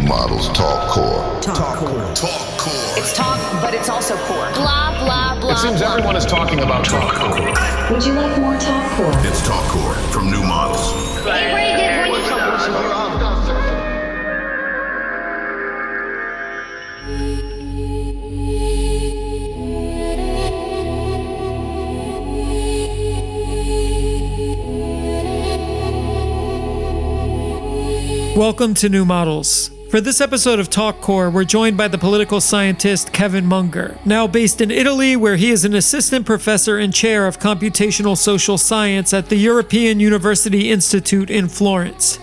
Models Talkcore. Talkcore. It's talk, but it's also core. Blah, blah, blah. It seems everyone is talking about Talkcore. Would you like more Talkcore? It's Talkcore from New Models. Welcome to New Models. For this episode of Talkcore, we're joined by the political scientist Kevin Munger, now based in Italy, where he is an assistant professor and chair of computational social science at the European University Institute in Florence.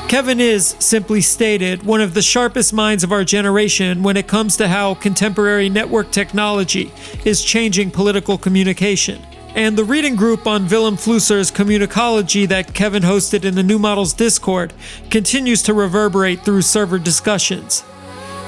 Kevin is, simply stated, one of the sharpest minds of our generation when it comes to how contemporary network technology is changing political communication. And the reading group on Willem Flusser's Communicology that Kevin hosted in the New Models Discord continues to reverberate through server discussions.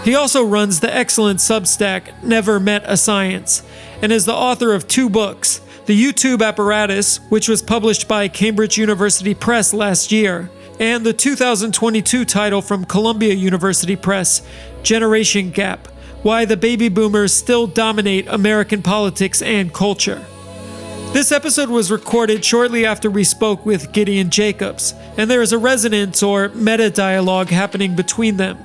He also runs the excellent Substack Never Met a Science, and is the author of 2 books, The YouTube Apparatus, which was published by Cambridge University Press last year, and the 2022 title from Columbia University Press, Generation Gap, Why the Baby Boomers Still Dominate American Politics and Culture. This episode was recorded shortly after we spoke with Gideon Jacobs, and there is a resonance or meta-dialogue happening between them.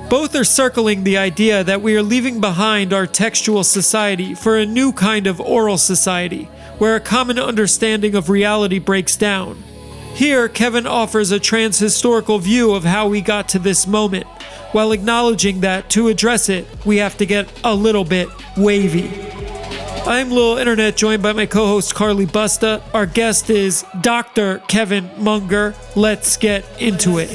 Both are circling the idea that we are leaving behind our textual society for a new kind of oral society, where a common understanding of reality breaks down. Here, Kevin offers a trans-historical view of how we got to this moment, while acknowledging that to address it, we have to get a little bit wavy. I'm Lil Internet, joined by my co-host Carly Busta. Our guest is Dr. Kevin Munger. Let's get into it.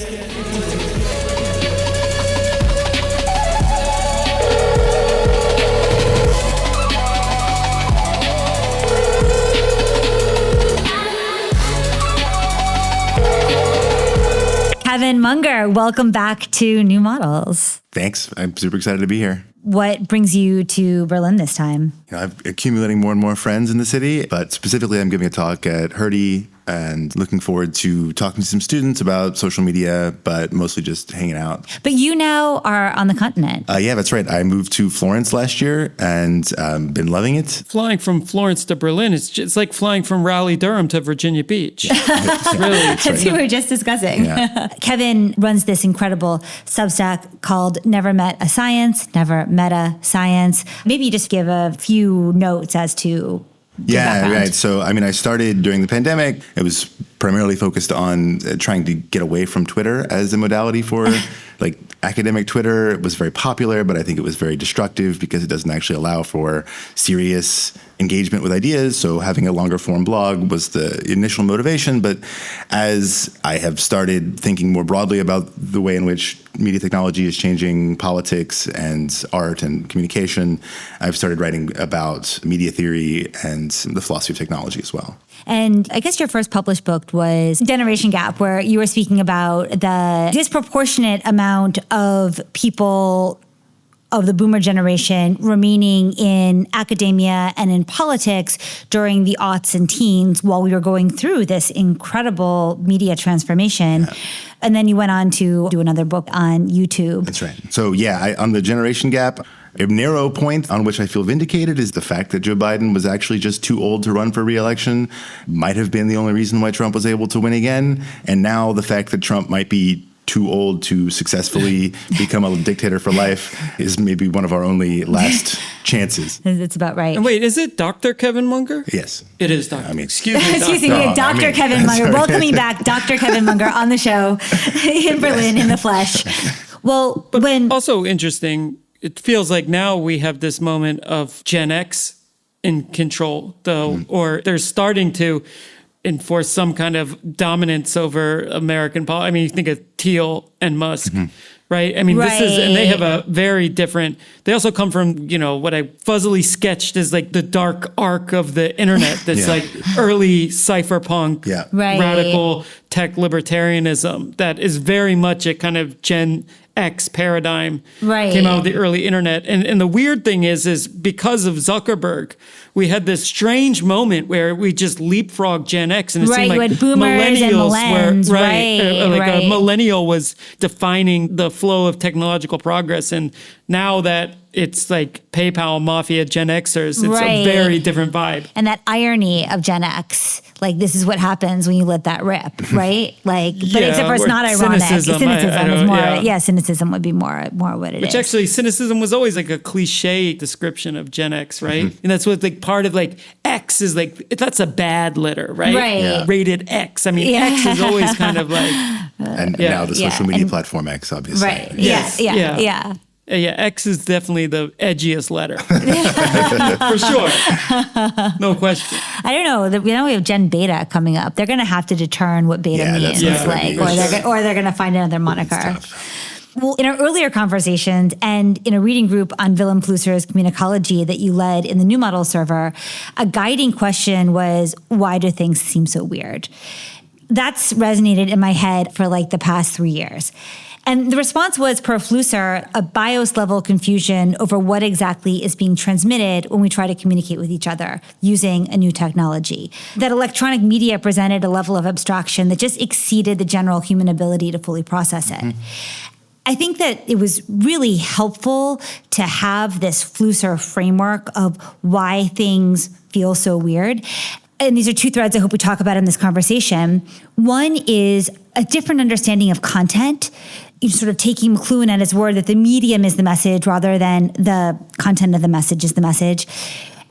Kevin Munger, welcome back to New Models. Thanks. I'm super excited to be here. What brings you to Berlin this time? I'm accumulating more and more friends in the city, but specifically I'm giving a talk at Hertie and looking forward to talking to some students about social media, but mostly just hanging out. But you now are on the continent. Yeah, that's right. I moved to Florence last year and been loving it. Flying from Florence to Berlin, it's like flying from Raleigh-Durham to Virginia Beach. It's really That's what we were just discussing. Yeah. Kevin runs this incredible Substack called Never Met a Science, Never Meta Science. Maybe you just give a few notes as to right. So, I started during the pandemic. It was primarily focused on trying to get away from Twitter as a modality for like academic Twitter. It was very popular, but I think it was very destructive because it doesn't actually allow for serious engagement with ideas. So having a longer form blog was the initial motivation. But as I have started thinking more broadly about the way in which media technology is changing politics and art and communication, I've started writing about media theory and the philosophy of technology as well. And I guess your first published book was Generation Gap, where you were speaking about the disproportionate amount of people of the boomer generation remaining in academia and in politics during the aughts and teens while we were going through this incredible media transformation. Yeah. And then you went on to do another book on YouTube. That's right. So on the Generation Gap, a narrow point on which I feel vindicated is the fact that Joe Biden was actually just too old to run for re-election. Might have been the only reason why Trump was able to win again. And now the fact that Trump might be too old to successfully become a dictator for life is maybe one of our only last chances. That's about right. And wait, is it Dr. Kevin Munger? Yes. It is Dr. Excuse me, Excuse me, Dr. Kevin Munger. Sorry. Welcoming back Dr. Kevin Munger on the show in Berlin in the flesh. Well, but also interesting, it feels like now we have this moment of Gen X in control, though, or they're starting to enforce some kind of dominance over American politics. You think of Thiel and Musk, right? This is, and they have a very different, they also come from, what I fuzzily sketched as like the dark arc of the internet, that's like early cypherpunk, radical tech libertarianism that is very much a kind of Gen X paradigm Right. came out with the early internet. And the weird thing is because of Zuckerberg, we had this strange moment where we just leapfrogged Gen X, and it Right, seemed you like had boomers and millennials, right, a right. millennial was defining the flow of technological progress. And now that it's like PayPal Mafia Gen Xers, it's Right. a very different vibe. And that irony of Gen X, like this is what happens when you let that rip, right? Like, but Yeah, except for it's or not ironic. cynicism, Cynicism I is don't- more, yeah. cynicism would be more what it is. Which actually, cynicism was always like a cliche description of Gen X, right? Mm-hmm. And that's what like part of like X is like, that's a bad letter, right? Right. Yeah. Rated X. I mean, Yeah. X is always kind of like, And Yeah. now the Yeah, social media and- platform X, obviously. right. Yes, Yeah. yeah. Yeah. yeah, X is definitely the edgiest letter. For sure. No question. I don't know. We have Gen Beta coming up. They're going to have to determine what beta Yeah, means, that's not like, gonna be- or they're going to find another moniker. tough. Well, in our earlier conversations and in a reading group on Willem Flusser's communicology that you led in the New Model server, a guiding question was, why do things seem so weird? That's resonated in my head for like the past 3 years. And the response was, per Flusser, a BIOS level confusion over what exactly is being transmitted when we try to communicate with each other using a new technology. That electronic media presented a level of abstraction that just exceeded the general human ability to fully process it. I think that it was really helpful to have this Flusser framework of why things feel so weird. And these are two threads I hope we talk about in this conversation. One is a different understanding of content, you sort of taking McLuhan at his word that the medium is the message rather than the content of the message is the message.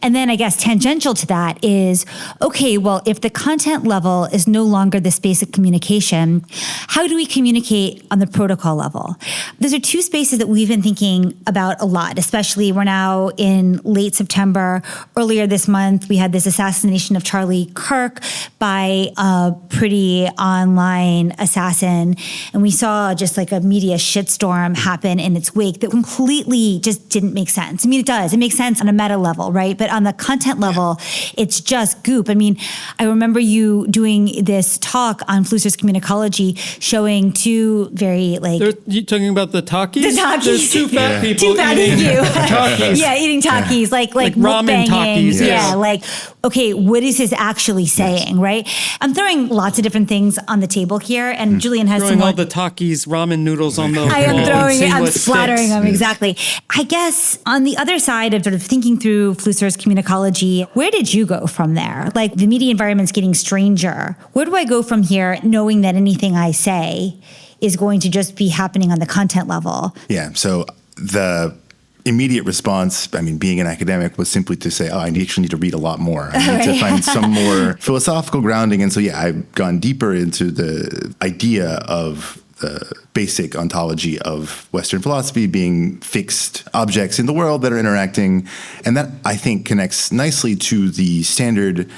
And then I guess tangential to that is, okay, well, if the content level is no longer this basic communication, how do we communicate on the protocol level? Those are two spaces that we've been thinking about a lot, especially we're now in late September. Earlier this month, we had this assassination of Charlie Kirk by a pretty online assassin. And we saw just like a media shitstorm happen in its wake that completely just didn't make sense. I mean, it does. It makes sense on a meta level, right? But on the content level, it's just goop. I mean, I remember you doing this talk on Flusser's communicology, showing two very like... You talking about the Takis? The Takis. There's two fat people Too fat eating you. Takis. Yeah, eating Takis, like ramen mukbanging. Takis, Yeah, yes. like, okay, what is this actually saying, right? I'm throwing lots of different things on the table here, and Julian has Throwing some more... all the Takis ramen noodles on the I am wall and throwing it, seeing I'm what splattering sticks. them, exactly. I guess on the other side of sort of thinking through Flusser's communicology, where did you go from there? Like the media environment's getting stranger. Where do I go from here knowing that anything I say is going to just be happening on the content level? Yeah. So the immediate response, I mean, being an academic, was simply to say, I actually need to read a lot more. I need to find some more philosophical grounding. And so, yeah, I've gone deeper into the idea of the basic ontology of Western philosophy being fixed objects in the world that are interacting. And that, I think, connects nicely to the standard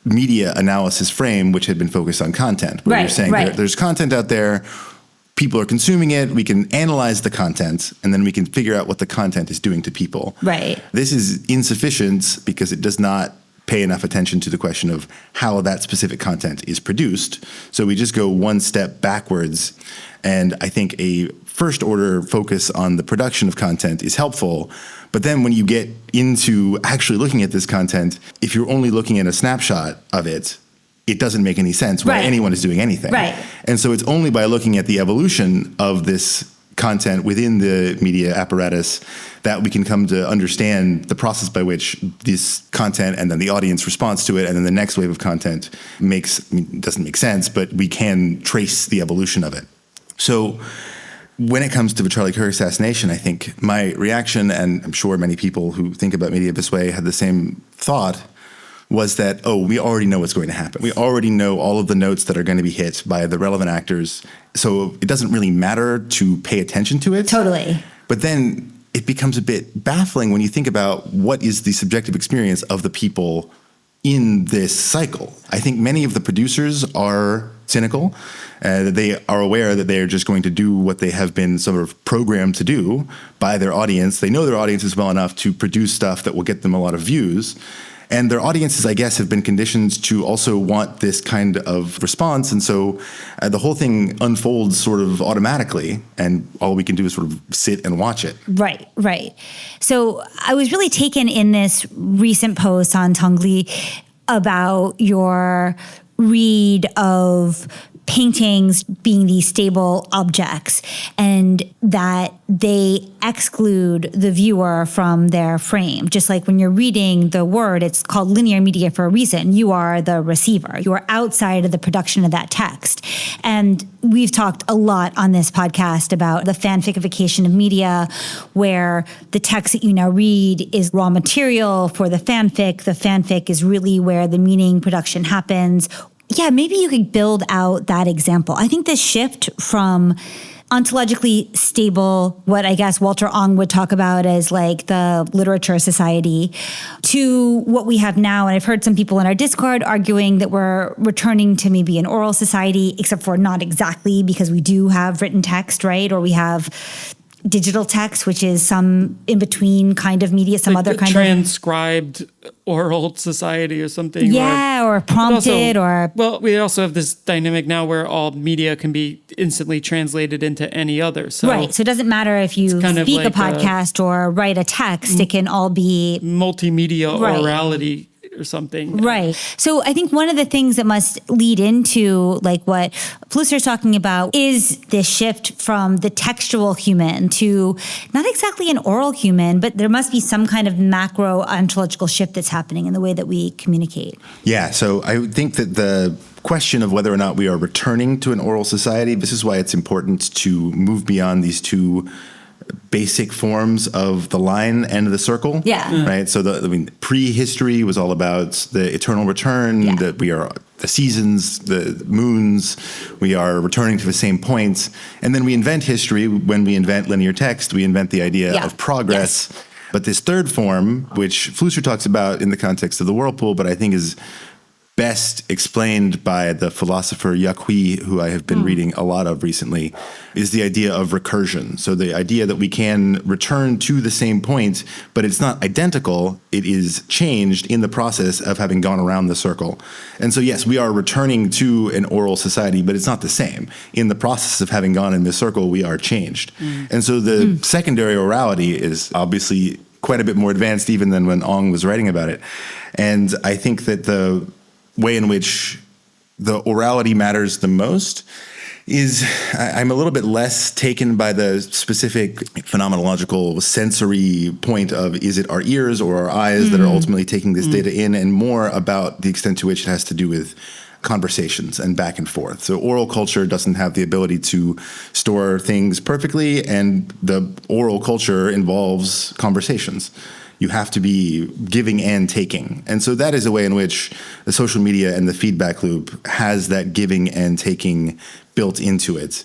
media analysis frame, which had been focused on content. Where you're saying there's content out there, people are consuming it, we can analyze the content, and then we can figure out what the content is doing to people. Right. This is insufficient because it does not pay enough attention to the question of how that specific content is produced. So we just go one step backwards. And I think a first order focus on the production of content is helpful. But then when you get into actually looking at this content, if you're only looking at a snapshot of it, it doesn't make any sense why anyone is doing anything. Right. And so it's only by looking at the evolution of this content within the media apparatus that we can come to understand the process by which this content and then the audience responds to it, and then the next wave of content doesn't make sense, but we can trace the evolution of it. So when it comes to the Charlie Kirk assassination, I think my reaction, and I'm sure many people who think about media this way had the same thought, was that, we already know what's going to happen. We already know all of the notes that are going to be hit by the relevant actors. So it doesn't really matter to pay attention to it. Totally. But then it becomes a bit baffling when you think about what is the subjective experience of the people in this cycle. I think many of the producers are cynical. They are aware that they are just going to do what they have been sort of programmed to do by their audience. They know their audiences well enough to produce stuff that will get them a lot of views. And their audiences, I guess, have been conditioned to also want this kind of response. And so the whole thing unfolds sort of automatically, and all we can do is sort of sit and watch it. Right. So I was really taken in this recent post on Tongli about your read of paintings being these stable objects and that they exclude the viewer from their frame. Just like when you're reading the word, it's called linear media for a reason. You are the receiver. You are outside of the production of that text. And we've talked a lot on this podcast about the fanficification of media, where the text that you now read is raw material for the fanfic. The fanfic is really where the meaning production happens. Yeah, maybe you could build out that example. I think this shift from ontologically stable, what I guess Walter Ong would talk about as like the literature society, to what we have now. And I've heard some people in our Discord arguing that we're returning to maybe an oral society, except for not exactly, because we do have written text, right? Or we have digital text, which is some in-between kind of media, some like other kind transcribed oral society or something. Yeah, or prompted also, Well, we also have this dynamic now where all media can be instantly translated into any other. So right. So it doesn't matter if you kind speak of like a podcast or write a text, it can all be multimedia right. orality or something. Right. So I think one of the things that must lead into like what Flusser's talking about is this shift from the textual human to not exactly an oral human, but there must be some kind of macro ontological shift that's happening in the way that we communicate. Yeah, so I think that the question of whether or not we are returning to an oral society, this is why it's important to move beyond these two basic forms of the line and the circle. Yeah. Right. So prehistory was all about the eternal return, that we are the seasons, the moons, we are returning to the same points. And then we invent history. When we invent linear text, we invent the idea of progress. Yes. But this third form, which Flusser talks about in the context of the whirlpool, but I think is best explained by the philosopher Yaqui, who I have been reading a lot of recently, is the idea of recursion. So the idea that we can return to the same point, but it's not identical, it is changed in the process of having gone around the circle. And so yes, we are returning to an oral society, but it's not the same. In the process of having gone in this circle, we are changed. And so the secondary orality is obviously quite a bit more advanced even than when Ong was writing about it. And I think that the way in which the orality matters the most is I'm a little bit less taken by the specific phenomenological sensory point of is it our ears or our eyes that are ultimately taking this data in, and more about the extent to which it has to do with conversations and back and forth. So oral culture doesn't have the ability to store things perfectly, and the oral culture involves conversations. You have to be giving and taking. And so that is a way in which the social media and the feedback loop has that giving and taking built into it.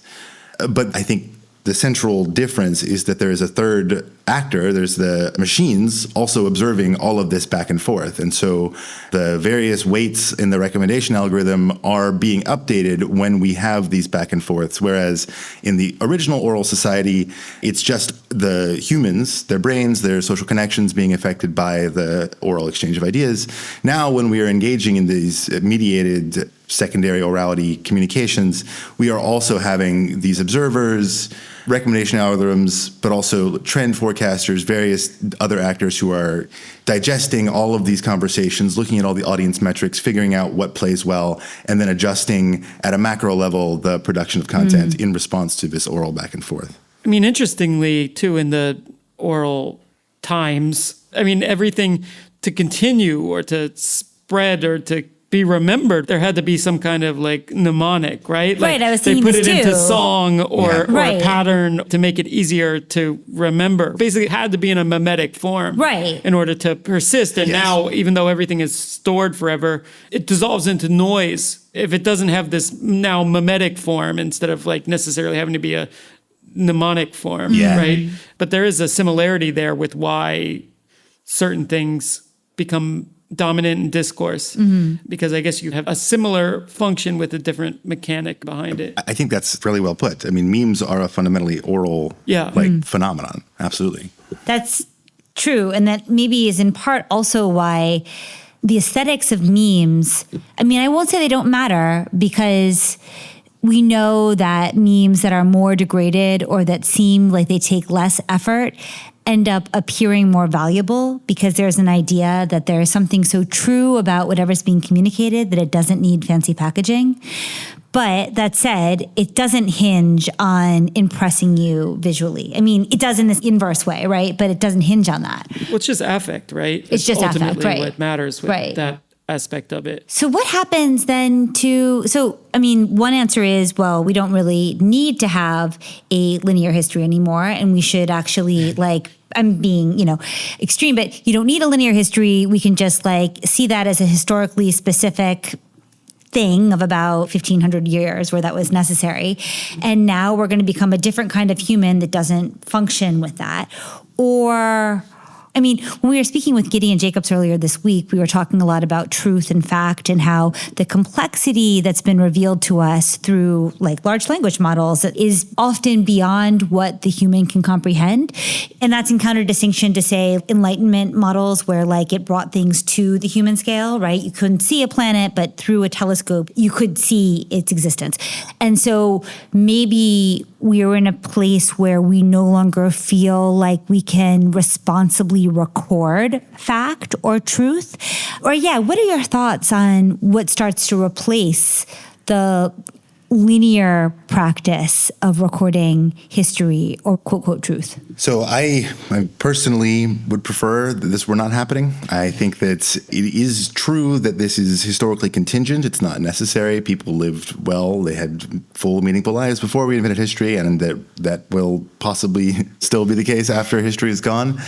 But I think the central difference is that there is a third actor. There's the machines also observing all of this back and forth. And so the various weights in the recommendation algorithm are being updated when we have these back and forths. Whereas in the original oral society, it's just the humans, their brains, their social connections being affected by the oral exchange of ideas. Now, when we are engaging in these mediated secondary orality communications, we are also having these observers, recommendation algorithms, but also trend forecasters, various other actors who are digesting all of these conversations, looking at all the audience metrics, figuring out what plays well, and then adjusting at a macro level the production of content in response to this oral back and forth. I mean, interestingly, too, in the oral times, I mean, everything to continue or to spread or to be remembered, there had to be some kind of like mnemonic, right? Like I was they thinking put this it into too. song or a pattern to make it easier to remember. Basically, it had to be in a mimetic form in order to persist. And now, even though everything is stored forever, it dissolves into noise if it doesn't have this now mimetic form instead of like necessarily having to be a mnemonic form, right? But there is a similarity there with why certain things become dominant in discourse, because I guess you have a similar function with a different mechanic behind it. I think that's really well put. I mean, memes are a fundamentally oral phenomenon. Absolutely. That's true. And that maybe is in part also why the aesthetics of memes, I mean, I won't say they don't matter because we know that memes that are more degraded or that seem like they take less effort end up appearing more valuable because there's an idea that there is something so true about whatever's being communicated that it doesn't need fancy packaging. But that said, it doesn't hinge on impressing you visually. I mean, it does in this inverse way, right? But it doesn't hinge on that. Well, it's just affect, right? It's just ultimately affect, right. what matters with that aspect of it. So what happens then one answer is, well, we don't really need to have a linear history anymore, and we should actually I'm being, extreme, but you don't need a linear history. We can just see that as a historically specific thing of about 1,500 years where that was necessary. And now we're going to become a different kind of human that doesn't function with that. Or, when we were speaking with Gideon Jacobs earlier this week, we were talking a lot about truth and fact and how the complexity that's been revealed to us through large language models is often beyond what the human can comprehend. And that's in counter-distinction to, say, Enlightenment models where it brought things to the human scale, right? You couldn't see a planet, but through a telescope, you could see its existence. And so maybe we're in a place where we no longer feel like we can responsibly record fact or truth. Or what are your thoughts on what starts to replace the linear practice of recording history or quote, quote, truth? So I personally would prefer that this were not happening. I think that it is true that this is historically contingent. It's not necessary. People lived well. They had full, meaningful lives before we invented history, and that will possibly still be the case after history is gone.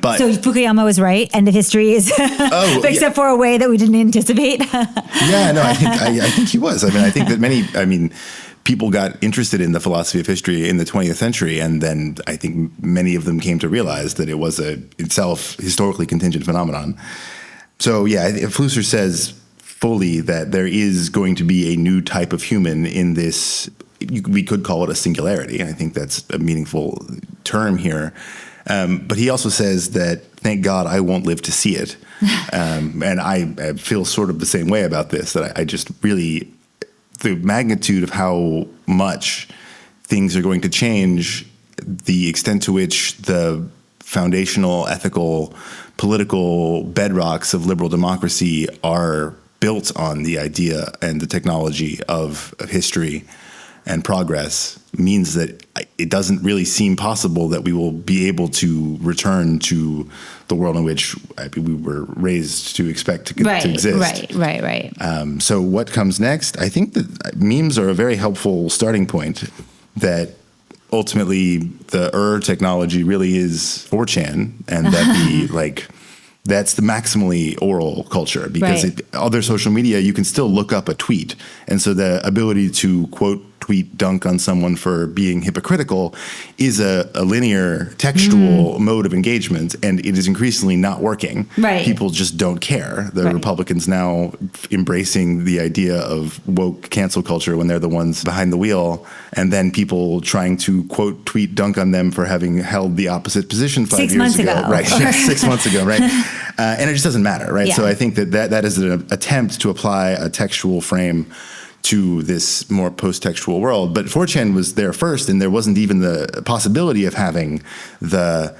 But so Fukuyama was right, and the history is except for a way that we didn't anticipate. I think he was. I think that people got interested in the philosophy of history in the 20th century, and then I think many of them came to realize that it was itself historically contingent phenomenon. So Flusser says fully that there is going to be a new type of human in this. We could call it a singularity. I think that's a meaningful term here. But he also says that, thank God I won't live to see it. And I feel sort of the same way about this, that I just really, the magnitude of how much things are going to change, the extent to which the foundational, ethical, political bedrocks of liberal democracy are built on the idea and the technology of history and progress, means that it doesn't really seem possible that we will be able to return to the world in which we were raised to expect to exist. Right. So what comes next? I think that memes are a very helpful starting point, that ultimately the technology really is 4chan, and that that's the maximally oral culture, because other social media, you can still look up a tweet. And so the ability to quote, tweet, dunk on someone for being hypocritical is a linear textual mode of engagement, and it is increasingly not working. Right. People just don't care. The Republicans now embracing the idea of woke cancel culture when they're the ones behind the wheel, and then people trying to quote, tweet, dunk on them for having held the opposite position 5 years ago. Right. 6 months ago, right. And it just doesn't matter, right? Yeah. So I think that is an attempt to apply a textual frame to this more post-textual world. But 4chan was there first, and there wasn't even the possibility of having the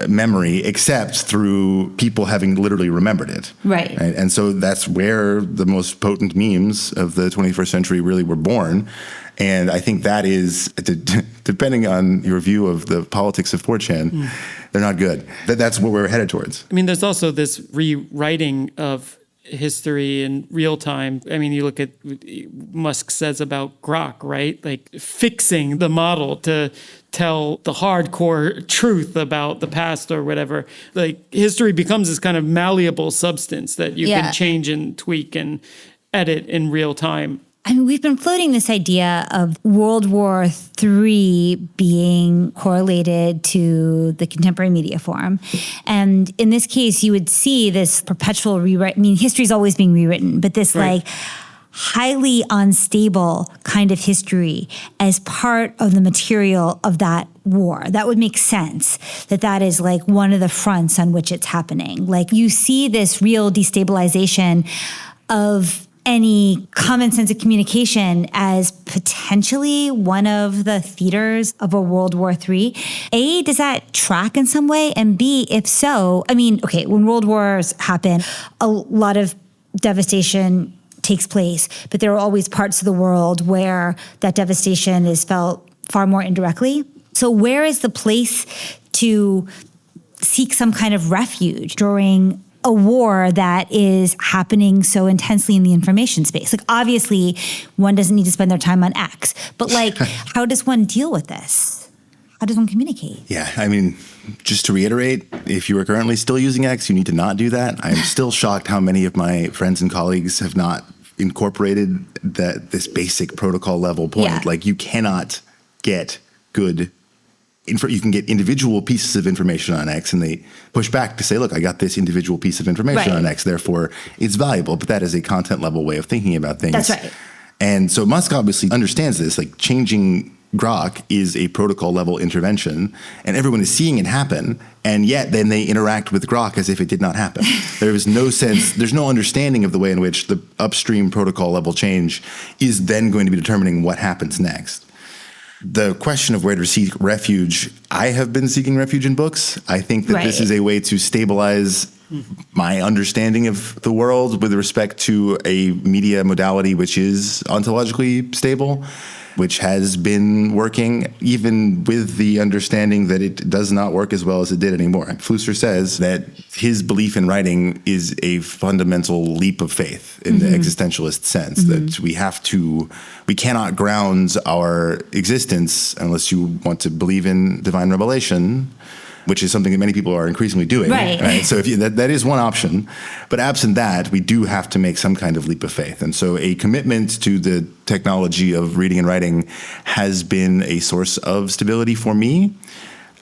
memory except through people having literally remembered it. Right. And so that's where the most potent memes of the 21st century really were born. And I think that is, depending on your view of the politics of 4chan, they're not good. That's what we're headed towards. There's also this rewriting of history in real time. You look at what Musk says about Grok, right? Fixing the model to tell the hardcore truth about the past or whatever. History becomes this kind of malleable substance that you can change and tweak and edit in real time. We've been floating this idea of World War III being correlated to the contemporary media form. And in this case, you would see this perpetual rewrite. History's always being rewritten, but this highly unstable kind of history as part of the material of that war. That would make sense that is like one of the fronts on which it's happening. Like you see this real destabilization of any common sense of communication as potentially one of the theaters of a World War III. A, does that track in some way? And B, if so, I mean, okay, when world wars happen, a lot of devastation takes place, but there are always parts of the world where that devastation is felt far more indirectly. So where is the place to seek some kind of refuge during a war that is happening so intensely in the information space? Like, obviously, one doesn't need to spend their time on X, but like, how does one deal with this? How does one communicate? Yeah, I mean, just to reiterate, if you are currently still using X, you need to not do that. I'm still shocked how many of my friends and colleagues have not incorporated this basic protocol level point. Yeah. Like, you cannot get good you can get individual pieces of information on X, and they push back to say, look, I got this individual piece of information on X, therefore it's valuable. But that is a content level way of thinking about things. That's right. And so Musk obviously understands this, like changing Grok is a protocol level intervention, and everyone is seeing it happen. And yet then they interact with Grok as if it did not happen. There is no sense, there's no understanding of the way in which the upstream protocol level change is then going to be determining what happens next. The question of where to seek refuge, I have been seeking refuge in books. I think that this is a way to stabilize my understanding of the world with respect to a media modality which is ontologically stable, which has been working even with the understanding that it does not work as well as it did anymore. Flusser says that his belief in writing is a fundamental leap of faith in the existentialist sense, that we cannot ground our existence unless you want to believe in divine revelation, which is something that many people are increasingly doing. Right? So that is one option. But absent that, we do have to make some kind of leap of faith. And so a commitment to the technology of reading and writing has been a source of stability for me.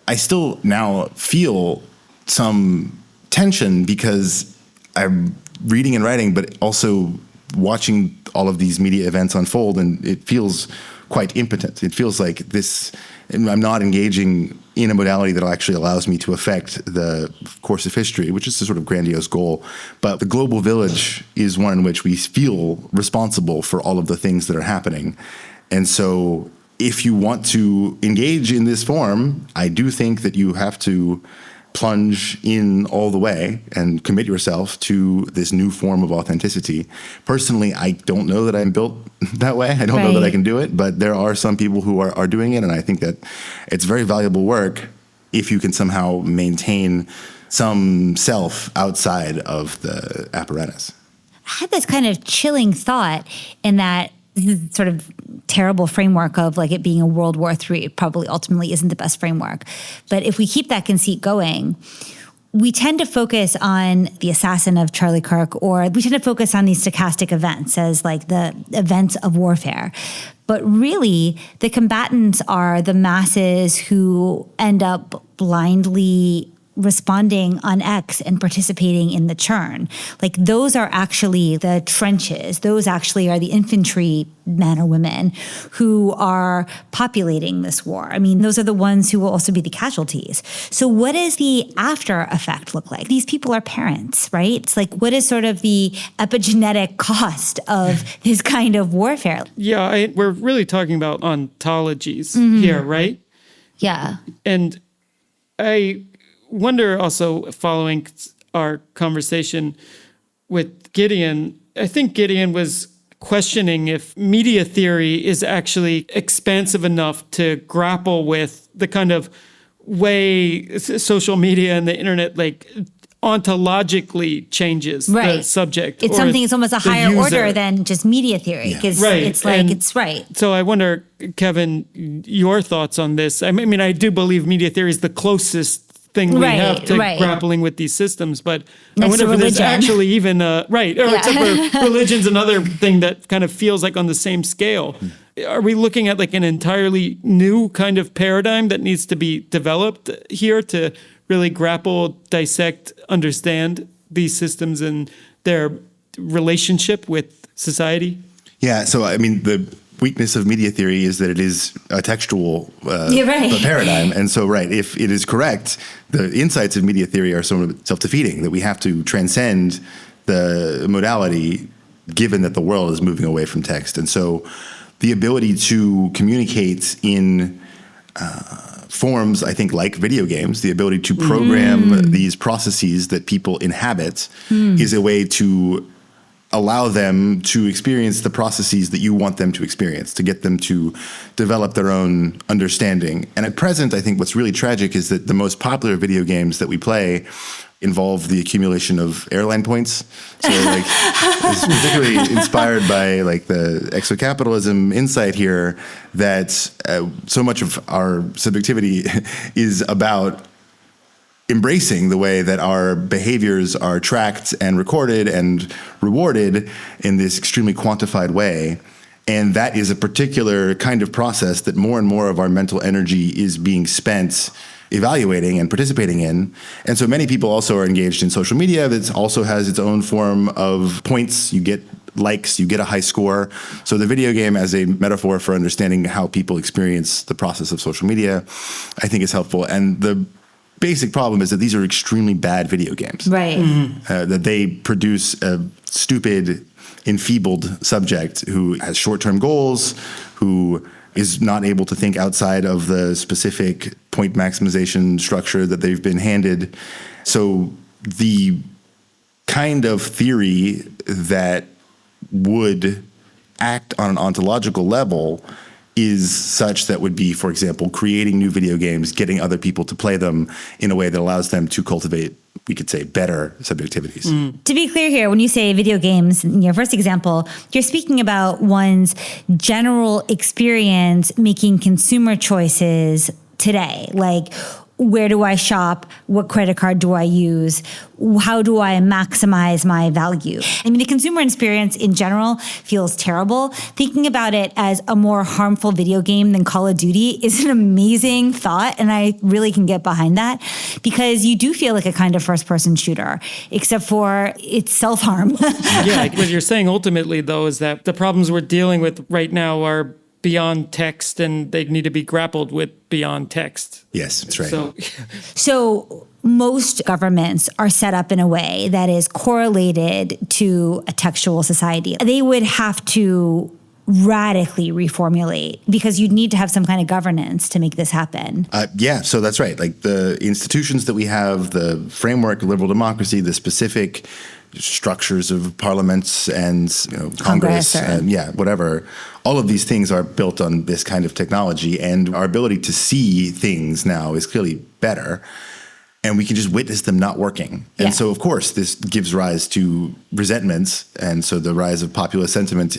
I still now feel some tension because I'm reading and writing, but also watching all of these media events unfold, and it feels quite impotent. It feels like I'm not engaging in a modality that actually allows me to affect the course of history, which is a sort of grandiose goal. But the global village is one in which we feel responsible for all of the things that are happening. And so if you want to engage in this form, I do think that you have to plunge in all the way and commit yourself to this new form of authenticity. Personally, I don't know that I'm built that way. I don't know that I can do it, but there are some people who are doing it, and I think that it's very valuable work if you can somehow maintain some self outside of the apparatus. I had this kind of chilling thought in that sort of terrible framework of like it being a World War III. It probably ultimately isn't the best framework. But if we keep that conceit going, we tend to focus on the assassin of Charlie Kirk, or we tend to focus on these stochastic events as like the events of warfare. But really, the combatants are the masses who end up blindly responding on X and participating in the churn. Like those are actually the trenches. Those actually are the infantry men or women who are populating this war. I mean, those are the ones who will also be the casualties. So what does the after effect look like? These people are parents, right? It's like, what is sort of the epigenetic cost of this kind of warfare? Yeah, we're really talking about ontologies here, right? Yeah. And I wonder also, following our conversation with Gideon, I think Gideon was questioning if media theory is actually expansive enough to grapple with the kind of way social media and the internet like ontologically changes the subject. It's something that's almost a higher order than just media theory, because it's like, it's right. So I wonder, Kevin, your thoughts on this. I mean, I do believe media theory is the closest thing we have to grappling with these systems, but I wonder if there's actually even except for religion's another thing that kind of feels like on the same scale. Are we looking at like an entirely new kind of paradigm that needs to be developed here to really grapple, dissect, understand these systems and their relationship with society? Yeah, so I mean, the weakness of media theory is that it is a textual You're right. paradigm. And so, right, if it is correct, the insights of media theory are sort of self-defeating, that we have to transcend the modality given that the world is moving away from text. And so the ability to communicate in forms, I think, like video games, the ability to program these processes that people inhabit is a way to allow them to experience the processes that you want them to experience, to get them to develop their own understanding. And at present, I think what's really tragic is that the most popular video games that we play involve the accumulation of airline points. So like, it's particularly inspired by like the exocapitalism insight here that so much of our subjectivity is about embracing the way that our behaviors are tracked and recorded and rewarded in this extremely quantified way. And that is a particular kind of process that more and more of our mental energy is being spent evaluating and participating in. And so many people also are engaged in social media that also has its own form of points. You get likes, you get a high score. So the video game as a metaphor for understanding how people experience the process of social media, I think is helpful. And the basic problem is that these are extremely bad video games. Right. That they produce a stupid, enfeebled subject who has short-term goals, who is not able to think outside of the specific point maximization structure that they've been handed. So the kind of theory that would act on an ontological level is such that would be, for example, creating new video games, getting other people to play them in a way that allows them to cultivate, we could say, better subjectivities. To be clear here, when you say video games, in your first example, you're speaking about one's general experience making consumer choices today. Like, where do I shop? What credit card do I use? How do I maximize my value? I mean, the consumer experience in general feels terrible. Thinking about it as a more harmful video game than Call of Duty is an amazing thought, and I really can get behind that because you do feel like a kind of first-person shooter, except for it's self-harm. Yeah, like what you're saying ultimately, though, is that the problems we're dealing with right now are beyond text, and they need to be grappled with beyond text. Yes, that's right. So most governments are set up in a way that is correlated to a textual society. They would have to radically reformulate because you'd need to have some kind of governance to make this happen. Yeah, so that's right. Like the institutions that we have, the framework of liberal democracy, the specific structures of parliaments and Congress and whatever. All of these things are built on this kind of technology, and our ability to see things now is clearly better, and we can just witness them not working. And so, of course, this gives rise to resentments, and so the rise of populist sentiment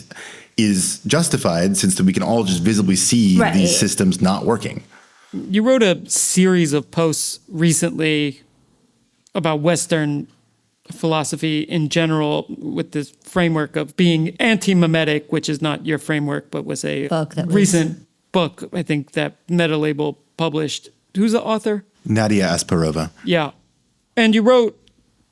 is justified since we can all just visibly see these systems not working. You wrote a series of posts recently about Western philosophy in general with this framework of being anti-mimetic, which is not your framework, but was a recent book, I think, that Meta Label published. Who's the author? Nadia Asparova. Yeah. And you wrote,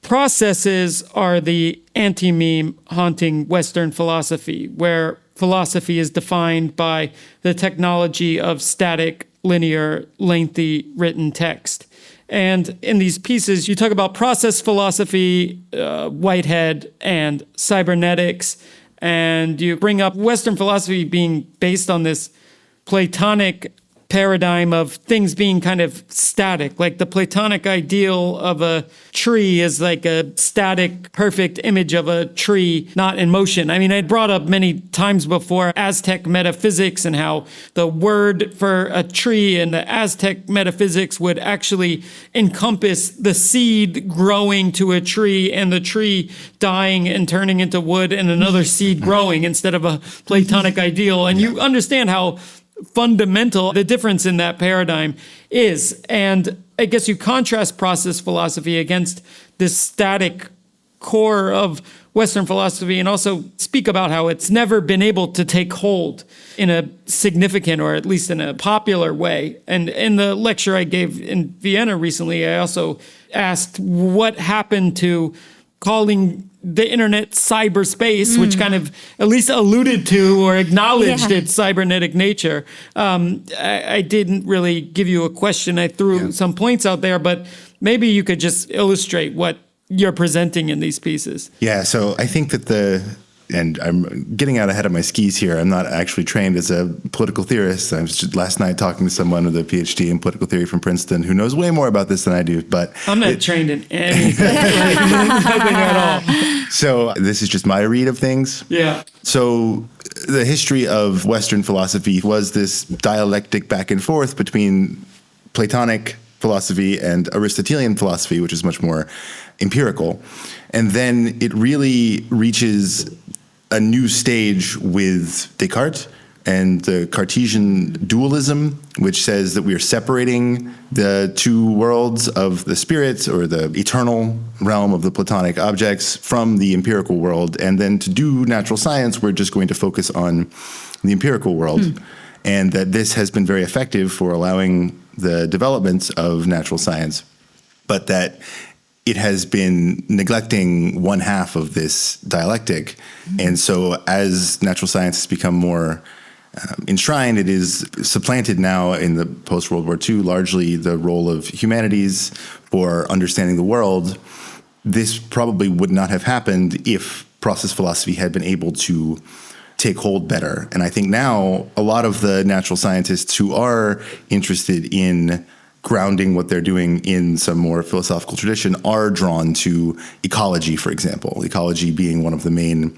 processes are the anti-meme haunting Western philosophy, where philosophy is defined by the technology of static, linear, lengthy written text. And in these pieces, you talk about process philosophy, Whitehead, and cybernetics, and you bring up Western philosophy being based on this Platonic paradigm of things being kind of static. Like the Platonic ideal of a tree is like a static, perfect image of a tree, not in motion. I mean, I brought up many times before Aztec metaphysics and how the word for a tree in the Aztec metaphysics would actually encompass the seed growing to a tree and the tree dying and turning into wood and another seed growing instead of a Platonic ideal. And you understand how fundamental the difference in that paradigm is. And I guess you contrast process philosophy against this static core of Western philosophy and also speak about how it's never been able to take hold in a significant or at least in a popular way. And in the lecture I gave in Vienna recently, I also asked what happened to calling the internet cyberspace, which kind of at least alluded to or acknowledged its cybernetic nature. I didn't really give you a question. I threw some points out there, but maybe you could just illustrate what you're presenting in these pieces. Yeah, so I think that and I'm getting out ahead of my skis here. I'm not actually trained as a political theorist. I was just last night talking to someone with a PhD in political theory from Princeton who knows way more about this than I do. But I'm not trained in anything, nothing at all. So this is just my read of things. Yeah. So the history of Western philosophy was this dialectic back and forth between Platonic philosophy and Aristotelian philosophy, which is much more empirical. And then it really reaches a new stage with Descartes and the Cartesian dualism, which says that we are separating the two worlds of the spirit or the eternal realm of the Platonic objects from the empirical world. And then to do natural science, we're just going to focus on the empirical world. And that this has been very effective for allowing the development of natural science, but that it has been neglecting one half of this dialectic. And so as natural science has become more enshrined, it is supplanted now in the post-World War II, largely the role of humanities for understanding the world. This probably would not have happened if process philosophy had been able to take hold better. And I think now a lot of the natural scientists who are interested in grounding what they're doing in some more philosophical tradition are drawn to ecology, for example, ecology being one of the main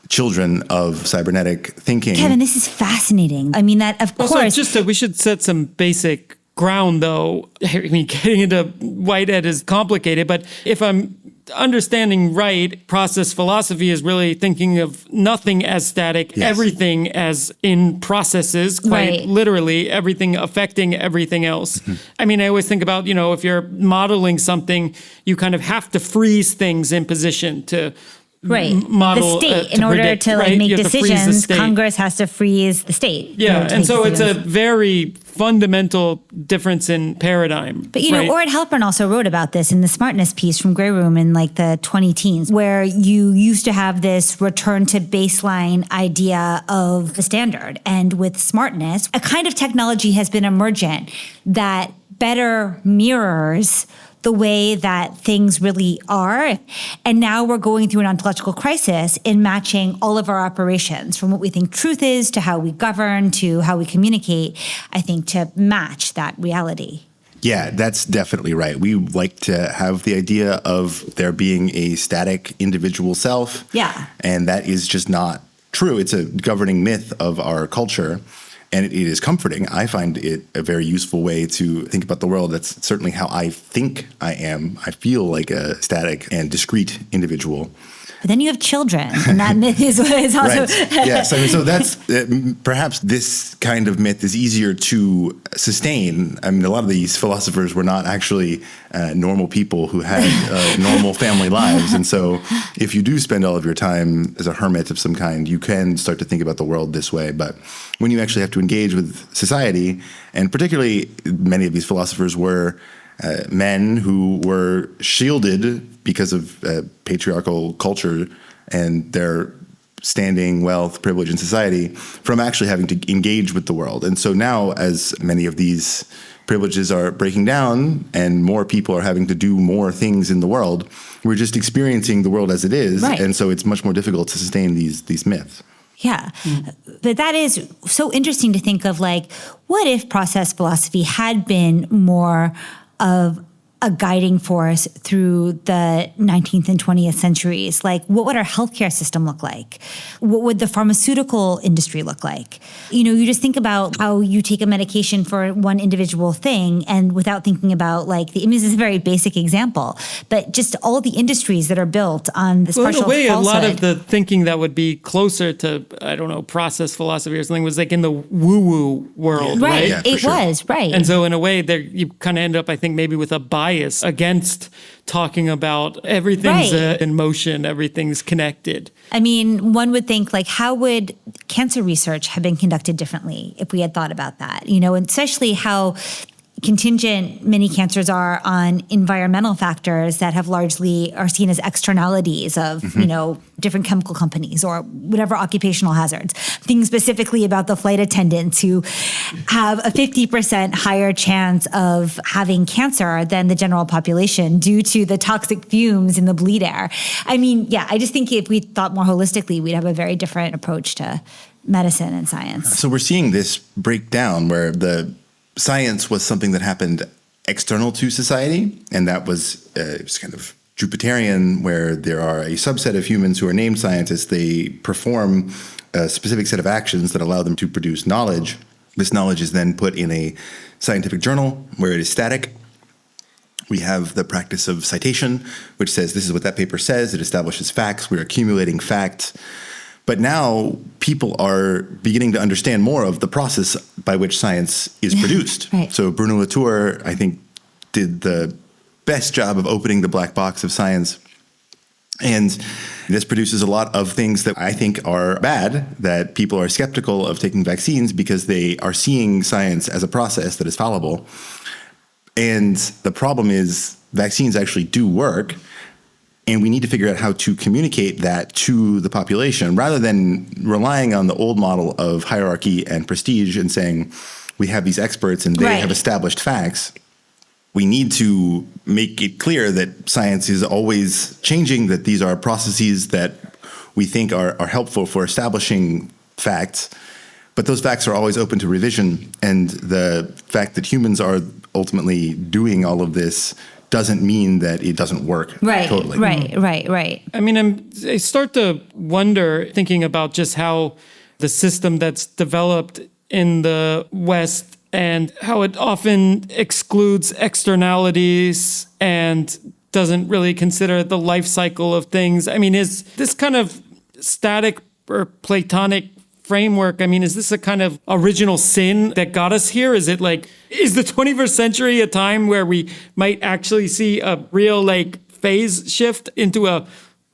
children of cybernetic thinking. Kevin, this is fascinating. I mean, that of course. We should set some basic ground, though. I mean, getting into Whitehead is complicated, but if I'm understanding right, process philosophy is really thinking of nothing as static, everything as in processes, quite literally, everything affecting everything else. I mean, I always think about, if you're modeling something, you kind of have to freeze things in position to model the state to in order predict, to right? make You have to freeze the decisions. state. Congress has to freeze the state. Yeah, and so it's a very fundamental difference in paradigm. But Orrin Halpern also wrote about this in the smartness piece from Grey Room in like the 2010s, where you used to have this return to baseline idea of the standard. And with smartness, a kind of technology has been emergent that better mirrors the way that things really are. And now we're going through an ontological crisis in matching all of our operations, from what we think truth is to how we govern to how we communicate, I think, to match that reality. Yeah, that's definitely right. We like to have the idea of there being a static individual self. Yeah. And that is just not true. It's a governing myth of our culture. And it is comforting. I find it a very useful way to think about the world. That's certainly how I think I am. I feel like a static and discrete individual. But then you have children, and that myth is also... Right. Yes, I mean, so that's perhaps this kind of myth is easier to sustain. I mean, a lot of these philosophers were not actually normal people who had normal family lives. And so if you do spend all of your time as a hermit of some kind, you can start to think about the world this way. But when you actually have to engage with society, and particularly many of these philosophers were men who were shielded because of patriarchal culture and their standing, wealth, privilege in society from actually having to engage with the world. And so now, as many of these privileges are breaking down and more people are having to do more things in the world, we're just experiencing the world as it is. Right. And so it's much more difficult to sustain these myths. Yeah. But that is so interesting to think of, like, what if process philosophy had been more of a guiding force through the 19th and 20th centuries? Like, what would our healthcare system look like? What would the pharmaceutical industry look like? You just think about how you take a medication for one individual thing, and without thinking about, like, this is a very basic example, but just all the industries that are built on this partial falsehood. In a way, a lot of the thinking that would be closer to, I don't know, process philosophy or something was like in the woo-woo world, right? Yeah, it sure. was, right. And so in a way, there you kind of end up, I think, maybe with a bias against talking about everything's in motion, everything's connected. I mean, one would think, like, how would cancer research have been conducted differently if we had thought about that? And especially how contingent many cancers are on environmental factors that have largely are seen as externalities of, different chemical companies or whatever occupational hazards. Thinking specifically about the flight attendants who have a 50% higher chance of having cancer than the general population due to the toxic fumes in the bleed air. I mean, yeah, I just think if we thought more holistically, we'd have a very different approach to medicine and science. So we're seeing this breakdown where the science was something that happened external to society, and that was kind of Jupiterian, where there are a subset of humans who are named scientists. They perform a specific set of actions that allow them to produce knowledge. This knowledge is then put in a scientific journal where it is static. We have the practice of citation, which says this is what that paper says. It establishes facts. We're accumulating facts. But now people are beginning to understand more of the process by which science is produced. Right. So Bruno Latour, I think, did the best job of opening the black box of science. And this produces a lot of things that I think are bad, that people are skeptical of taking vaccines because they are seeing science as a process that is fallible. And the problem is vaccines actually do work. And we need to figure out how to communicate that to the population rather than relying on the old model of hierarchy and prestige and saying we have these experts and they have established facts. We need to make it clear that science is always changing, that these are processes that we think are helpful for establishing facts. But those facts are always open to revision. And the fact that humans are ultimately doing all of this doesn't mean that it doesn't work totally. Right. I mean, I start to wonder, thinking about just how the system that's developed in the West and how it often excludes externalities and doesn't really consider the life cycle of things. I mean, is this kind of static or Platonic framework, I mean, is this a kind of original sin that got us here? Is it like, is the 21st century a time where we might actually see a real phase shift into a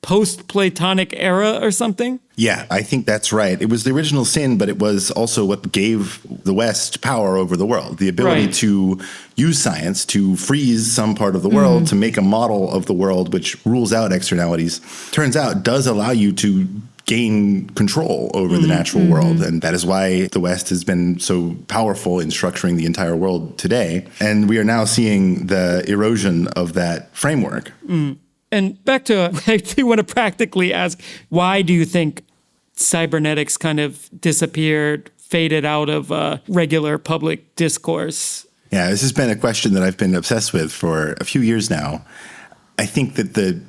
post-Platonic era or something? Yeah, I think that's right. It was the original sin, but it was also what gave the West power over the world. The ability to use science to freeze some part of the world, to make a model of the world which rules out externalities, turns out does allow you to gain control over the natural world. And that is why the West has been so powerful in structuring the entire world today. And we are now seeing the erosion of that framework. And back to, I do want to practically ask, why do you think cybernetics kind of disappeared, faded out of regular public discourse? Yeah, this has been a question that I've been obsessed with for a few years now. I think that the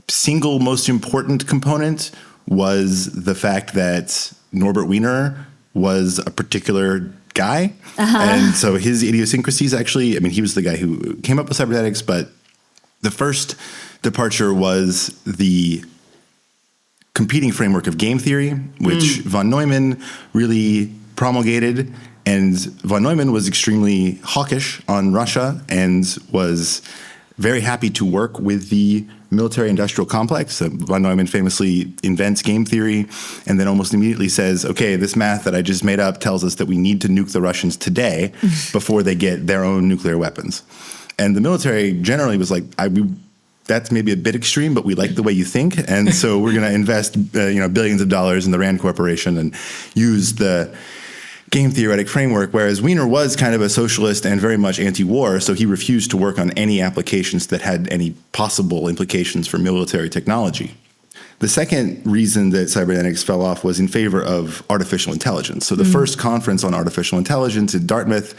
single most important component was the fact that Norbert Wiener was a particular guy. And so his idiosyncrasies actually, I mean, he was the guy who came up with cybernetics, but the first departure was the competing framework of game theory, which von Neumann really promulgated. And von Neumann was extremely hawkish on Russia and was very happy to work with the military-industrial complex. Von Neumann famously invents game theory and then almost immediately says, okay, this math that I just made up tells us that we need to nuke the Russians today before they get their own nuclear weapons. And the military generally was like, that's maybe a bit extreme, but we like the way you think. And so we're going to invest billions of dollars in the Rand Corporation and use the game theoretic framework, whereas Wiener was kind of a socialist and very much anti-war, so he refused to work on any applications that had any possible implications for military technology. The second reason that cybernetics fell off was in favor of artificial intelligence. So the first conference on artificial intelligence in Dartmouth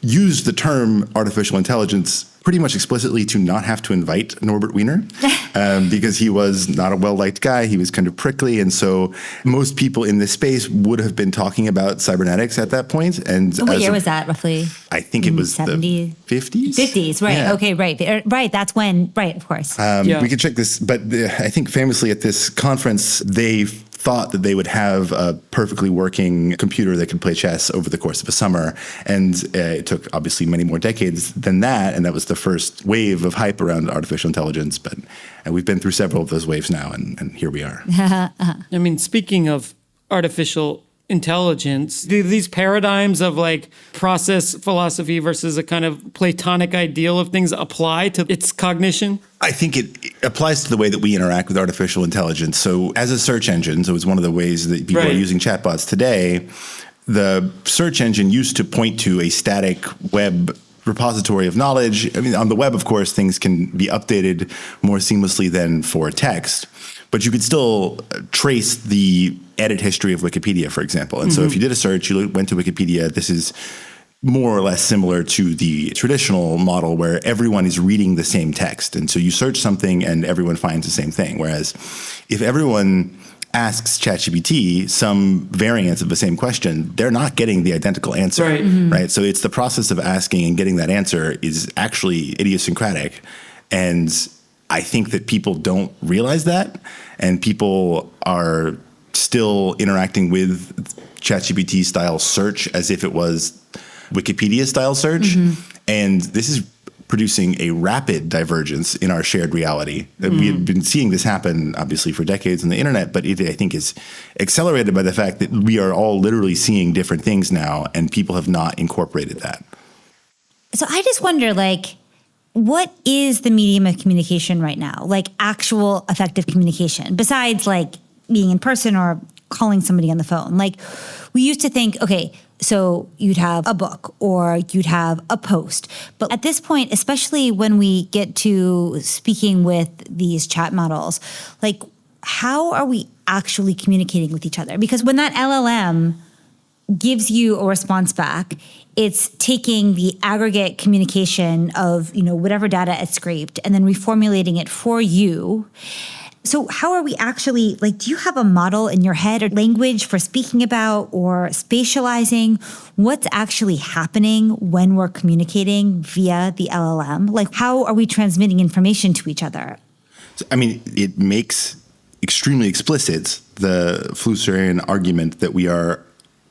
used the term artificial intelligence pretty much explicitly to not have to invite Norbert Wiener because he was not a well-liked guy. He was kind of prickly. And so most people in this space would have been talking about cybernetics at that point. And what year was that, roughly? I think it was 70s? The 50s. 50s, right. Yeah. Okay, right. Right, that's when, right, of course. We could check this. But I think famously at this conference, they thought that they would have a perfectly working computer that could play chess over the course of a summer. And it took obviously many more decades than that. And that was the first wave of hype around artificial intelligence. But we've been through several of those waves now, and here we are. I mean, speaking of artificial intelligence, do these paradigms of like process philosophy versus a kind of Platonic ideal of things apply to its cognition? I think it applies to the way that we interact with artificial intelligence. So as a search engine, so it's one of the ways that people are using chatbots today, the search engine used to point to a static web repository of knowledge. I mean, on the web, of course, things can be updated more seamlessly than for text, but you could still trace the edit history of Wikipedia, for example. And so if you did a search, you went to Wikipedia, this is more or less similar to the traditional model where everyone is reading the same text. And so you search something and everyone finds the same thing. Whereas if everyone asks ChatGPT some variant of the same question, they're not getting the identical answer, right? So it's the process of asking and getting that answer is actually idiosyncratic. And I think that people don't realize that, and people are still interacting with ChatGPT style search as if it was Wikipedia style search. And this is producing a rapid divergence in our shared reality. We had been seeing this happen, obviously, for decades on the internet, but it, I think, is accelerated by the fact that we are all literally seeing different things now, and people have not incorporated that. So I just wonder, like, what is the medium of communication right now? Like actual effective communication, besides like being in person or calling somebody on the phone. Like we used to think, okay, so you'd have a book or you'd have a post. But at this point, especially when we get to speaking with these chat models, like how are we actually communicating with each other? Because when that LLM gives you a response back, it's taking the aggregate communication of, you know, whatever data it scraped and then reformulating it for you. So how are we actually, like, do you have a model in your head or language for speaking about or spatializing what's actually happening when we're communicating via the LLM? Like, how are we transmitting information to each other? So, I mean, it makes extremely explicit the Fluserian argument that we are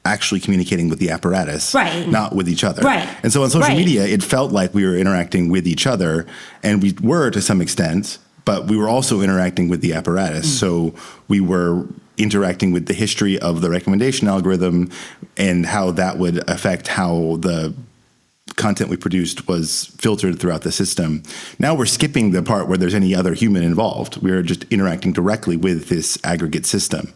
actually communicating with the apparatus, not with each other. And so on social media, it felt like we were interacting with each other, and we were to some extent, but we were also interacting with the apparatus. So we were interacting with the history of the recommendation algorithm and how that would affect how the content we produced was filtered throughout the system. Now we're skipping the part where there's any other human involved. We're just interacting directly with this aggregate system.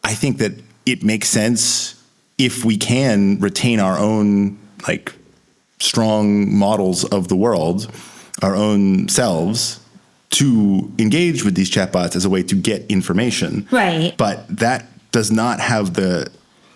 I think that it makes sense if we can retain our own like strong models of the world, our own selves, to engage with these chatbots as a way to get information. But that does not have the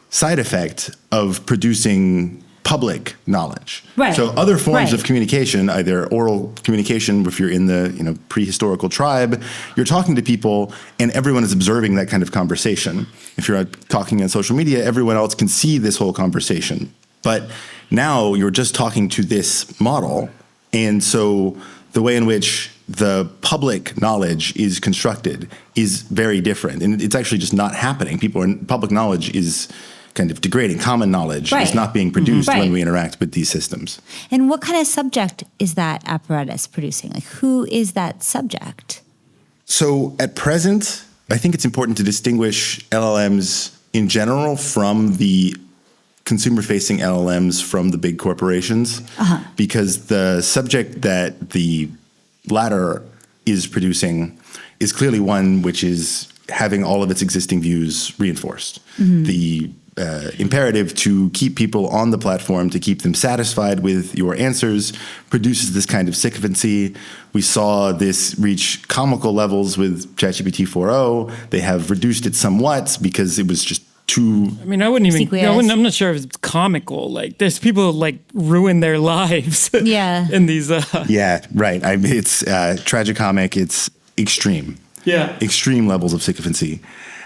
side effect of producing public knowledge. So other forms of communication, either oral communication, if you're in the prehistorical tribe, you're talking to people and everyone is observing that kind of conversation. If you're talking on social media, everyone else can see this whole conversation. But now you're just talking to this model. And so the way in which the public knowledge is constructed is very different. And it's actually just not happening. Public knowledge is kind of degrading. Common knowledge is not being produced when we interact with these systems. And what kind of subject is that apparatus producing? Like, who is that subject? So at present, I think it's important to distinguish LLMs in general from the consumer-facing LLMs from the big corporations, because the subject that the latter is producing is clearly one which is having all of its existing views reinforced. The imperative to keep people on the platform, to keep them satisfied with your answers, produces this kind of sycophancy. We saw this reach comical levels with ChatGPT 4.0. They have reduced it somewhat because it was just too... I mean, I'm not sure if it's comical. Like, there's people who, like, ruin their lives in these... Yeah, right. It's tragicomic. It's extreme. Extreme levels of sycophancy.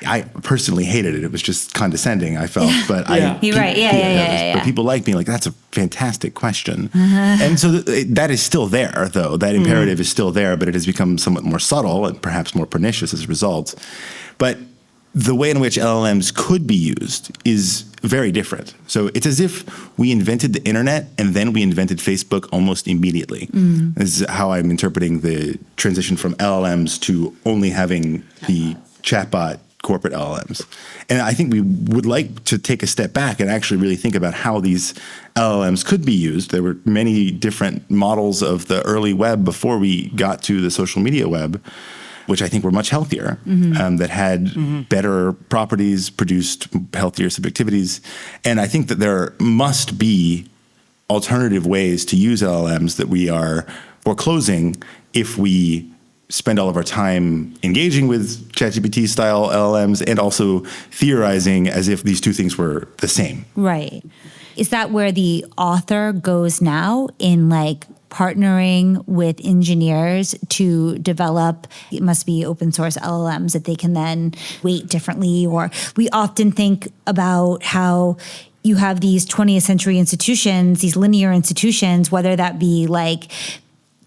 I personally hated it. It was just condescending, I felt. But You're right. But people like being like, that's a fantastic question. And so that is still there, though. That imperative is still there, but it has become somewhat more subtle and perhaps more pernicious as a result. But the way in which LLMs could be used is very different. So it's as if we invented the internet and then we invented Facebook almost immediately. This is how I'm interpreting the transition from LLMs to only having the chatbot corporate LLMs. And I think we would like to take a step back and actually really think about how these LLMs could be used. There were many different models of the early web before we got to the social media web, which I think were much healthier, that had better properties, produced healthier subjectivities. And I think that there must be alternative ways to use LLMs that we are foreclosing if we spend all of our time engaging with ChatGPT style LLMs and also theorizing as if these two things were the same. Right. Is that where the author goes now in like partnering with engineers to develop, it must be open source LLMs that they can then weight differently? Or we often think about how you have these 20th century institutions, these linear institutions, whether that be like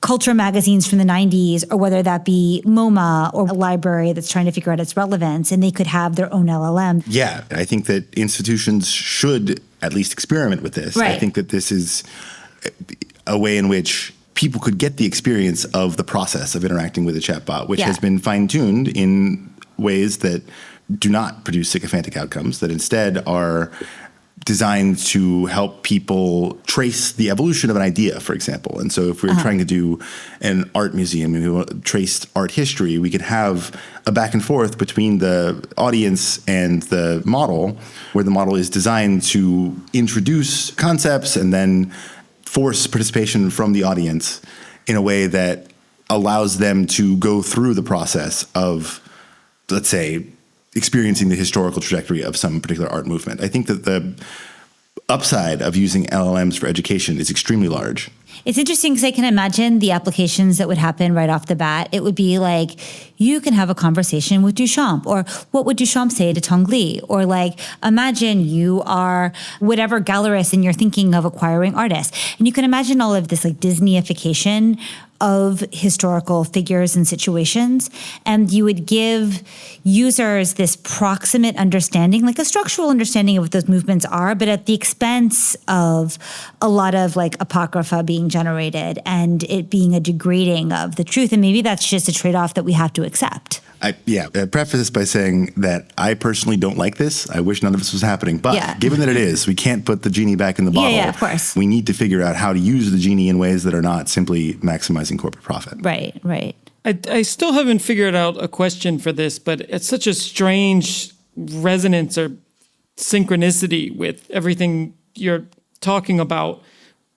culture magazines from the 90s, or whether that be MoMA or a library that's trying to figure out its relevance, and they could have their own LLM. Yeah, I think that institutions should at least experiment with this. Right. I think that this is a way in which people could get the experience of the process of interacting with a chatbot, which has been fine-tuned in ways that do not produce sycophantic outcomes, that instead are designed to help people trace the evolution of an idea, for example. And so if we were trying to do an art museum and we traced art history, we could have a back and forth between the audience and the model, where the model is designed to introduce concepts and then force participation from the audience in a way that allows them to go through the process of, let's say, experiencing the historical trajectory of some particular art movement. I think that the upside of using LLMs for education is extremely large. It's interesting because I can imagine the applications that would happen right off the bat. It would be like, you can have a conversation with Duchamp, or what would Duchamp say to Tongli? Or like, imagine you are whatever gallerist and you're thinking of acquiring artists. And you can imagine all of this like Disneyification of historical figures and situations. And you would give users this proximate understanding, like a structural understanding of what those movements are, but at the expense of a lot of like apocrypha being generated and it being a degrading of the truth. And maybe that's just a trade-off that we have to accept. I preface this by saying that I personally don't like this. I wish none of this was happening. But given that it is, we can't put the genie back in the bottle. Yeah, of course. We need to figure out how to use the genie in ways that are not simply maximizing corporate profit. Right. I still haven't figured out a question for this, but it's such a strange resonance or synchronicity with everything you're talking about.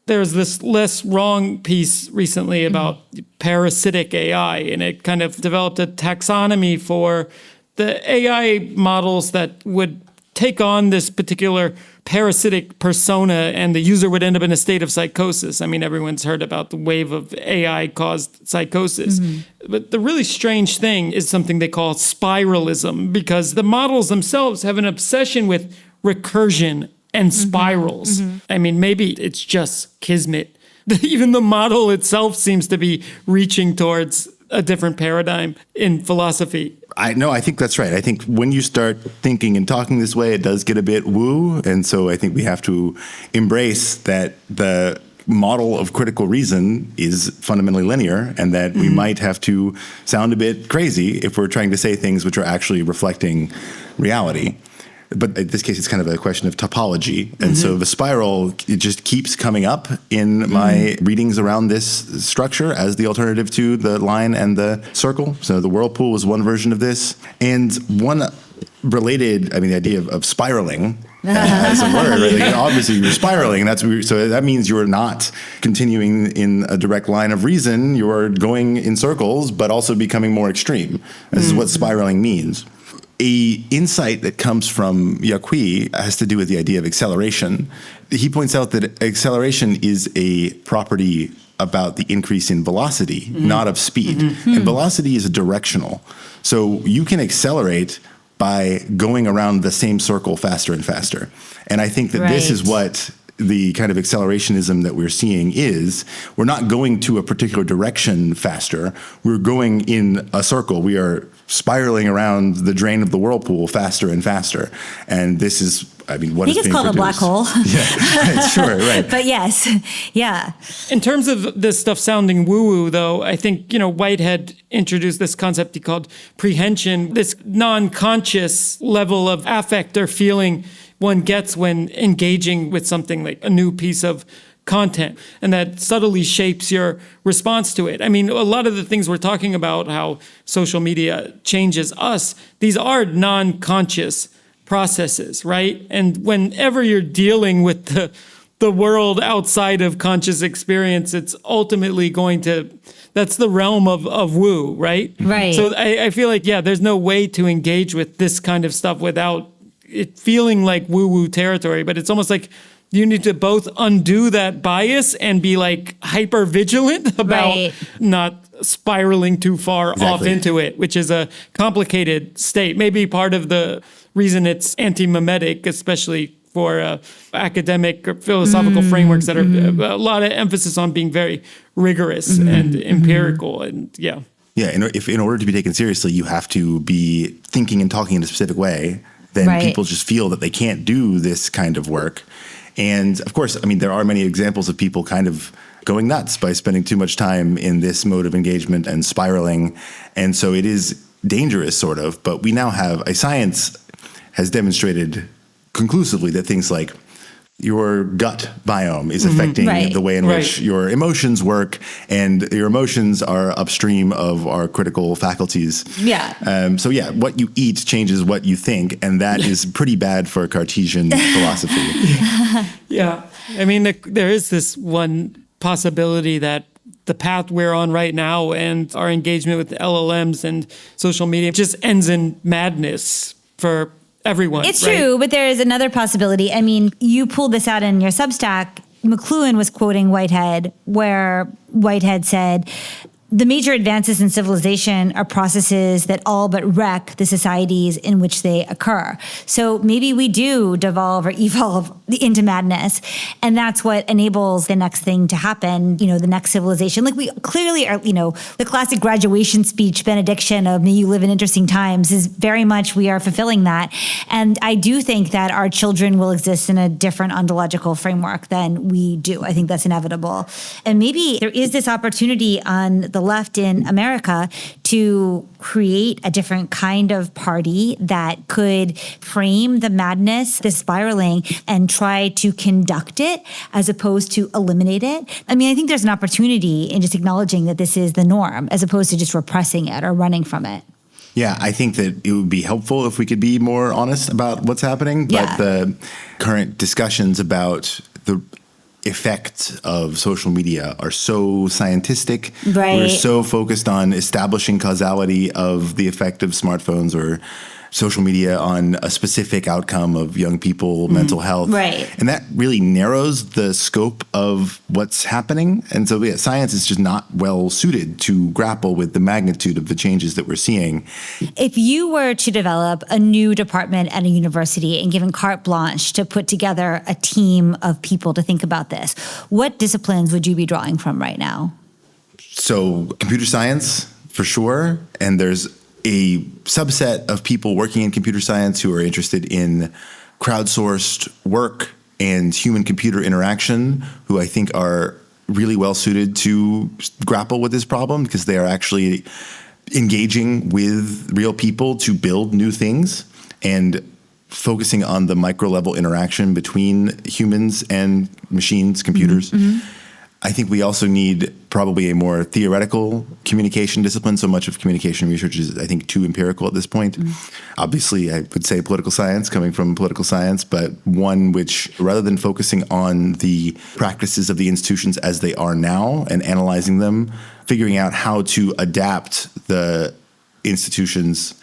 There's this Less Wrong piece recently about parasitic AI, and it kind of developed a taxonomy for the AI models that would take on this particular parasitic persona, and the user would end up in a state of psychosis. I mean, everyone's heard about the wave of AI-caused psychosis. But the really strange thing is something they call spiralism, because the models themselves have an obsession with recursion and spirals. I mean, maybe it's just kismet. Even the model itself seems to be reaching towards a different paradigm in philosophy. I think that's right. I think when you start thinking and talking this way, it does get a bit woo. And so I think we have to embrace that the model of critical reason is fundamentally linear, and that we might have to sound a bit crazy if we're trying to say things which are actually reflecting reality. But in this case, it's kind of a question of topology. And so the spiral, it just keeps coming up in my readings around this structure as the alternative to the line and the circle. So the whirlpool was one version of this. And one related, the idea of spiraling as a word, right? Like, obviously you're spiraling. So that means you're not continuing in a direct line of reason. You're going in circles, but also becoming more extreme. This is what spiraling means. A insight that comes from Yaqui has to do with the idea of acceleration. He points out that acceleration is a property about the increase in velocity, not of speed. And velocity is directional. So you can accelerate by going around the same circle faster and faster. And I think that this is what the kind of accelerationism that we're seeing is. We're not going to a particular direction faster. We're going in a circle. We are spiraling around the drain of the whirlpool faster and faster. And this is I mean, what I is think it's being called a black produced. hole. Yeah, right, sure, right. But yes, yeah. In terms of this stuff sounding woo-woo, though, I think, Whitehead introduced this concept he called prehension, this non-conscious level of affect or feeling one gets when engaging with something like a new piece of content, and that subtly shapes your response to it. I mean, a lot of the things we're talking about, how social media changes us, these are non-conscious processes, right? And whenever you're dealing with the world outside of conscious experience, it's ultimately that's the realm of woo, right? Right. So I feel like, there's no way to engage with this kind of stuff without it feeling like woo-woo territory, but it's almost like you need to both undo that bias and be like hyper vigilant about not spiraling too far off into it, which is a complicated state. Maybe part of the reason it's anti-mimetic, especially for academic or philosophical frameworks that are a lot of emphasis on being very rigorous and empirical. And yeah, if in order to be taken seriously, you have to be thinking and talking in a specific way, then people just feel that they can't do this kind of work. And of course, I mean, there are many examples of people kind of going nuts by spending too much time in this mode of engagement and spiraling. And so it is dangerous, sort of. But we now have science has demonstrated conclusively that things like your gut biome is affecting the way in which your emotions work, and your emotions are upstream of our critical faculties. So what you eat changes what you think, and that is pretty bad for Cartesian philosophy. I mean, there is this one possibility that the path we're on right now and our engagement with LLMs and social media just ends in madness for everyone. It's true, but there is another possibility. I mean, you pulled this out in your Substack. McLuhan was quoting Whitehead, where Whitehead said, the major advances in civilization are processes that all but wreck the societies in which they occur. So maybe we do devolve or evolve into madness. And that's what enables the next thing to happen, the next civilization. Like we clearly are, the classic graduation speech benediction of may you live in interesting times is very much we are fulfilling that. And I do think that our children will exist in a different ontological framework than we do. I think that's inevitable. And maybe there is this opportunity on the left in America to create a different kind of party that could frame the madness, the spiraling, and try to conduct it as opposed to eliminate it. I mean, I think there's an opportunity in just acknowledging that this is the norm as opposed to just repressing it or running from it. Yeah, I think that it would be helpful if we could be more honest about what's happening. But the current discussions about the effects of social media are so scientistic. We're so focused on establishing causality of the effect of smartphones or social media on a specific outcome of young people, mental health. And that really narrows the scope of what's happening. And so science is just not well suited to grapple with the magnitude of the changes that we're seeing. If you were to develop a new department at a university and given carte blanche to put together a team of people to think about this, what disciplines would you be drawing from right now? So computer science, for sure. And there's a subset of people working in computer science who are interested in crowdsourced work and human-computer interaction, who I think are really well suited to grapple with this problem because they are actually engaging with real people to build new things and focusing on the micro-level interaction between humans and machines, computers. I think we also need probably a more theoretical communication discipline. So much of communication research is, I think, too empirical at this point. Obviously, I would say political science, coming from political science, but one which, rather than focusing on the practices of the institutions as they are now and analyzing them, figuring out how to adapt the institutions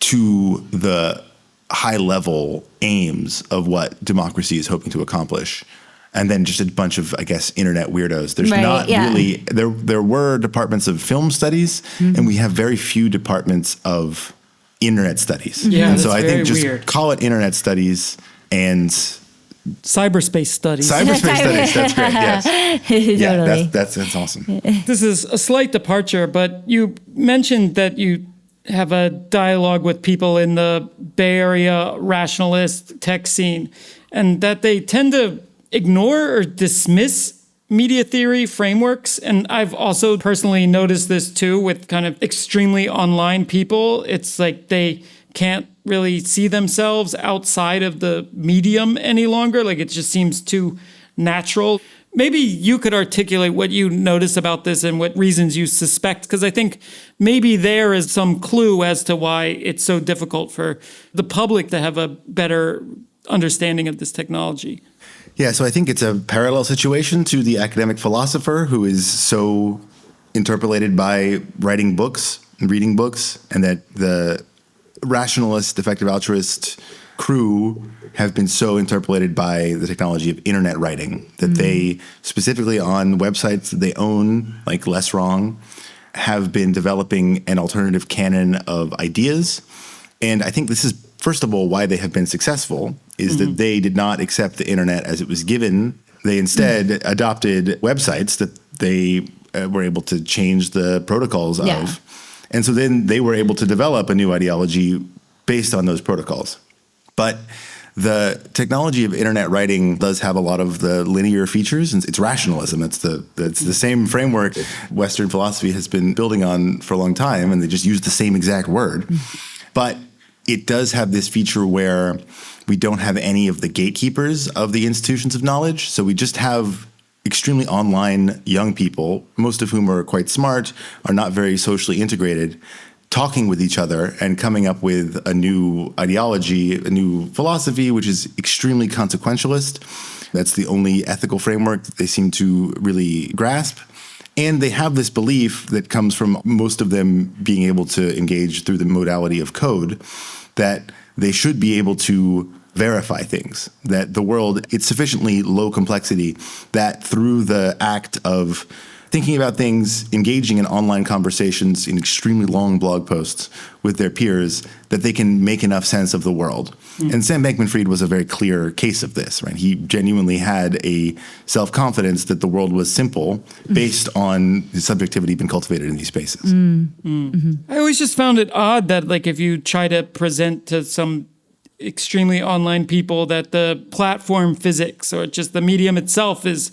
to the high-level aims of what democracy is hoping to accomplish. And then just a bunch of, I guess, internet weirdos. There's not really, there were departments of film studies, and we have very few departments of internet studies. And so I think just call it internet studies and cyberspace studies. Cyberspace studies, that's great, yes. Totally. That's awesome. This is a slight departure, but you mentioned that you have a dialogue with people in the Bay Area rationalist tech scene, and that they tend to ignore or dismiss media theory frameworks. And I've also personally noticed this too with kind of extremely online people. It's like they can't really see themselves outside of the medium any longer. Like it just seems too natural. Maybe you could articulate what you notice about this and what reasons you suspect, because I think maybe there is some clue as to why it's so difficult for the public to have a better understanding of this technology. Yeah, so I think it's a parallel situation to the academic philosopher who is so interpolated by writing books and reading books, and that the rationalist, effective altruist crew have been so interpolated by the technology of internet writing that they, specifically on websites that they own, like Less Wrong, have been developing an alternative canon of ideas. And I think this is, first of all, why they have been successful, is that they did not accept the internet as it was given. They instead adopted websites that they were able to change the protocols of. And so then they were able to develop a new ideology based on those protocols. But the technology of internet writing does have a lot of the linear features, and it's rationalism. It's the same framework Western philosophy has been building on for a long time, and they just use the same exact word. But it does have this feature where we don't have any of the gatekeepers of the institutions of knowledge. So we just have extremely online young people, most of whom are quite smart, are not very socially integrated, talking with each other and coming up with a new ideology, a new philosophy, which is extremely consequentialist. That's the only ethical framework that they seem to really grasp. And they have this belief that comes from most of them being able to engage through the modality of code, that they should be able to verify things, that the world, it's sufficiently low complexity that through the act of thinking about things, engaging in online conversations, in extremely long blog posts with their peers, that they can make enough sense of the world. And Sam Bankman-Fried was a very clear case of this, right? He genuinely had a self-confidence that the world was simple based on his subjectivity being cultivated in these spaces. I always just found it odd that, like, if you try to present to some extremely online people that the platform physics or just the medium itself is,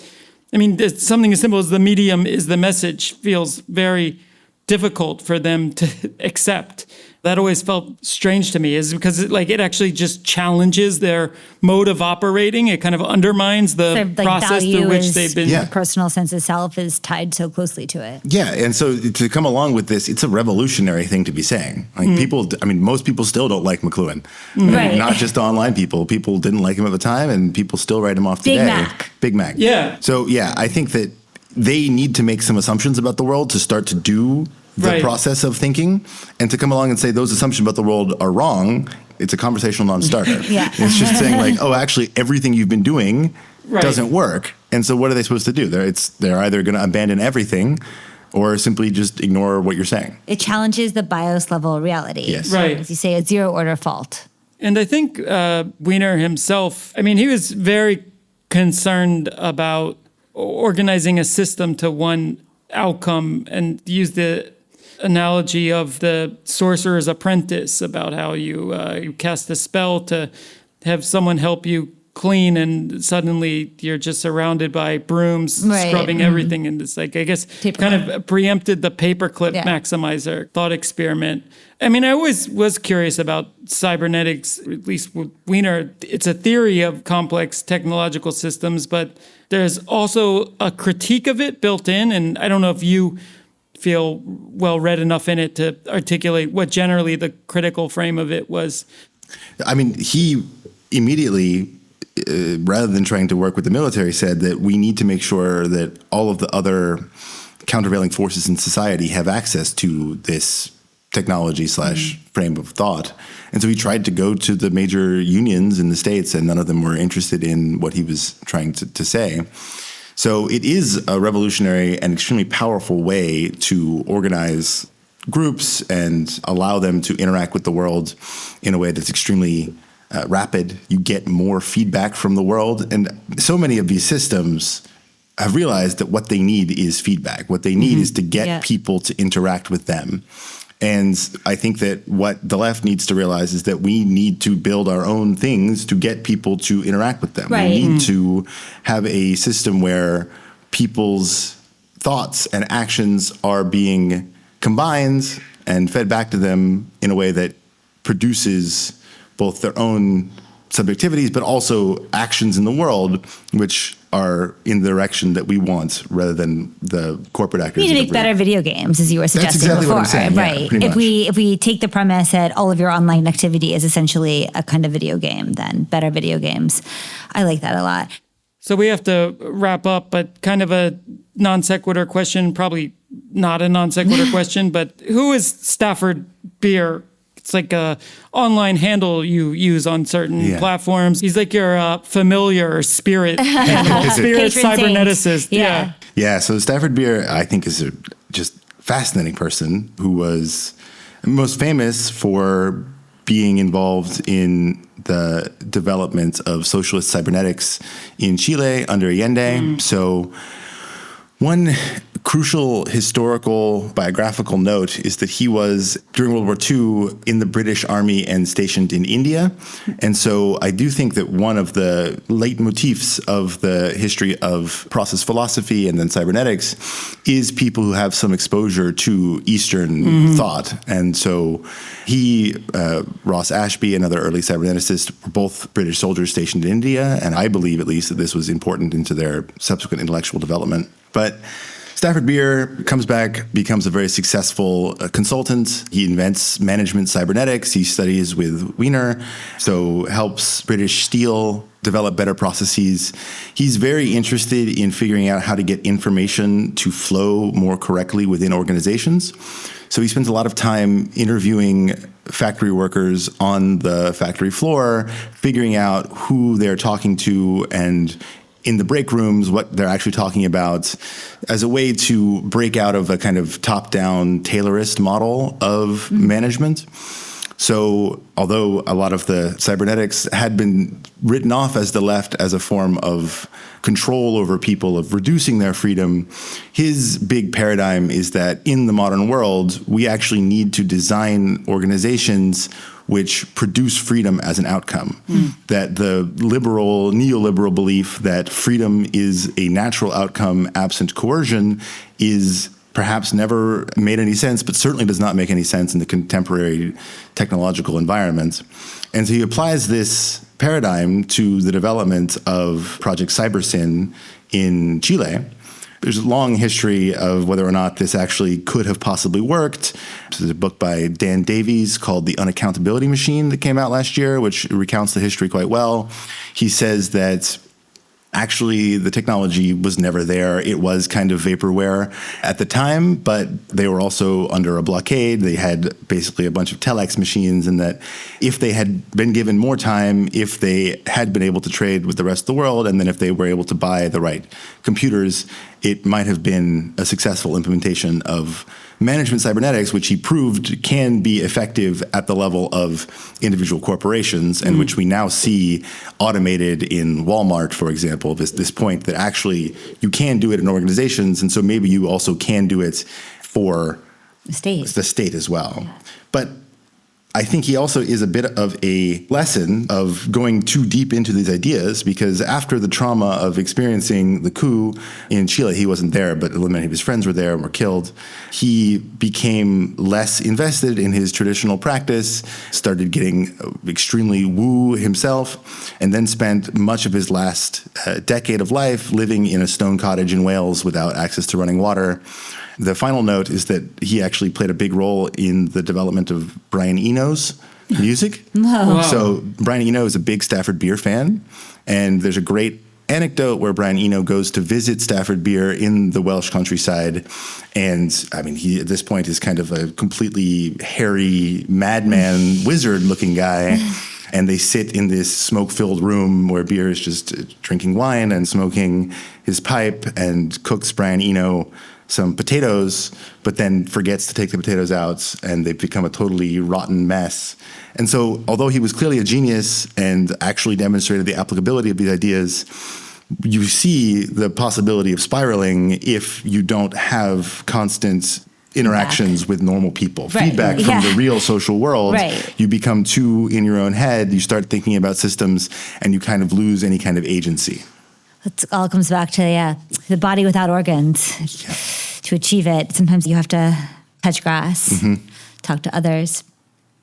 I mean, it's something as simple as the medium is the message feels very difficult for them to accept. That always felt strange to me, is because it actually just challenges their mode of operating. It kind of undermines the process through which they've been. The personal sense of self is tied so closely to it. Yeah, and so to come along with this, it's a revolutionary thing to be saying. Like people, I mean, most people still don't like McLuhan. Right. Not just online people. People didn't like him at the time, and people still write him off today. Big Mac. Yeah. So yeah, I think that they need to make some assumptions about the world to start to do the process of thinking, and to come along and say those assumptions about the world are wrong. It's a conversational non-starter. It's just saying like, oh, actually everything you've been doing doesn't work. And so what are they supposed to do? They're either going to abandon everything or simply just ignore what you're saying. It challenges the BIOS level reality. Yes. Right. As you say, a zero order fault. And I think Wiener himself, I mean, he was very concerned about organizing a system to one outcome, and used the analogy of the sorcerer's apprentice about how you cast a spell to have someone help you clean, and suddenly you're just surrounded by brooms scrubbing everything. And it's like, I guess, kind of preempted the paperclip maximizer thought experiment. I mean, I always was curious about cybernetics, at least with Wiener. It's a theory of complex technological systems, but there's also a critique of it built in. And I don't know if you feel well read enough in it to articulate what generally the critical frame of it was. I mean, he immediately, rather than trying to work with the military, said that we need to make sure that all of the other countervailing forces in society have access to this technology / frame of thought. And so he tried to go to the major unions in the States, and none of them were interested in what he was trying to say. So it is a revolutionary and extremely powerful way to organize groups and allow them to interact with the world in a way that's extremely rapid. You get more feedback from the world. And so many of these systems have realized that what they need is feedback. What they need is to get people to interact with them. And I think that what the left needs to realize is that we need to build our own things to get people to interact with them. Right. We need to have a system where people's thoughts and actions are being combined and fed back to them in a way that produces both their own subjectivities, but also actions in the world which are in the direction that we want rather than the corporate actors. We need to make better video games, as you were suggesting exactly before. what I'm saying, yeah, right. pretty If much. we take the premise that all of your online activity is essentially a kind of video game, then better video games. I like that a lot. So we have to wrap up, but kind of a non sequitur question, probably not a non sequitur question, but who is Stafford Beer? It's like a online handle you use on certain platforms. He's like your familiar spirit animal, spirit Patron saint. cyberneticist. Yeah. Yeah, so Stafford Beer, I think, is a just fascinating person who was most famous for being involved in the development of socialist cybernetics in Chile under Allende. So one crucial historical biographical note is that he was, during World War II, in the British Army and stationed in India. And so I do think that one of the leitmotifs of the history of process philosophy and then cybernetics is people who have some exposure to Eastern thought. And so he, Ross Ashby, another early cyberneticist, were both British soldiers stationed in India. And I believe, at least, that this was important into their subsequent intellectual development. But Stafford Beer comes back, becomes a very successful consultant. He invents management cybernetics. He studies with Wiener, so helps British Steel develop better processes. He's very interested in figuring out how to get information to flow more correctly within organizations. So he spends a lot of time interviewing factory workers on the factory floor, figuring out who they're talking to and in the break rooms, what they're actually talking about as a way to break out of a kind of top-down Taylorist model of management. So although a lot of the cybernetics had been written off as the left as a form of control over people, of reducing their freedom, his big paradigm is that in the modern world, we actually need to design organizations which produce freedom as an outcome. That the liberal, neoliberal belief that freedom is a natural outcome absent coercion is perhaps never made any sense, but certainly does not make any sense in the contemporary technological environment. And so he applies this paradigm to the development of Project CyberSyn in Chile. There's a long history of whether or not this actually could have possibly worked. There's a book by Dan Davies called The Unaccountability Machine that came out last year, which recounts the history quite well. He says that actually the technology was never there. It was kind of vaporware at the time, but they were also under a blockade. They had basically a bunch of telex machines, and that if they had been given more time, if they had been able to trade with the rest of the world, and then if they were able to buy the right computers, it might have been a successful implementation of management cybernetics, which he proved can be effective at the level of individual corporations, and which we now see automated in Walmart, for example, this point that actually you can do it in organizations, and so maybe you also can do it for the state as well. But I think he also is a bit of a lesson of going too deep into these ideas, because after the trauma of experiencing the coup in Chile, he wasn't there, but many of his friends were there and were killed. He became less invested in his traditional practice, started getting extremely woo himself, and then spent much of his last decade of life living in a stone cottage in Wales without access to running water. The final note is that he actually played a big role in the development of Brian Eno's music. Wow. So Brian Eno is a big Stafford Beer fan, and there's a great anecdote where Brian Eno goes to visit Stafford Beer in the Welsh countryside, and I mean, he at this point is kind of a completely hairy madman wizard-looking guy. And they sit in this smoke-filled room where Beer is just drinking wine and smoking his pipe, and cooks Brian Eno some potatoes, but then forgets to take the potatoes out, and they've become a totally rotten mess. And so, although he was clearly a genius and actually demonstrated the applicability of these ideas, you see the possibility of spiraling if you don't have constant interactions with normal people, Right. feedback from the real social world. Right. You become too in your own head. You start thinking about systems and you kind of lose any kind of agency. It all comes back to, the body without organs. To achieve it, sometimes you have to touch grass, talk to others.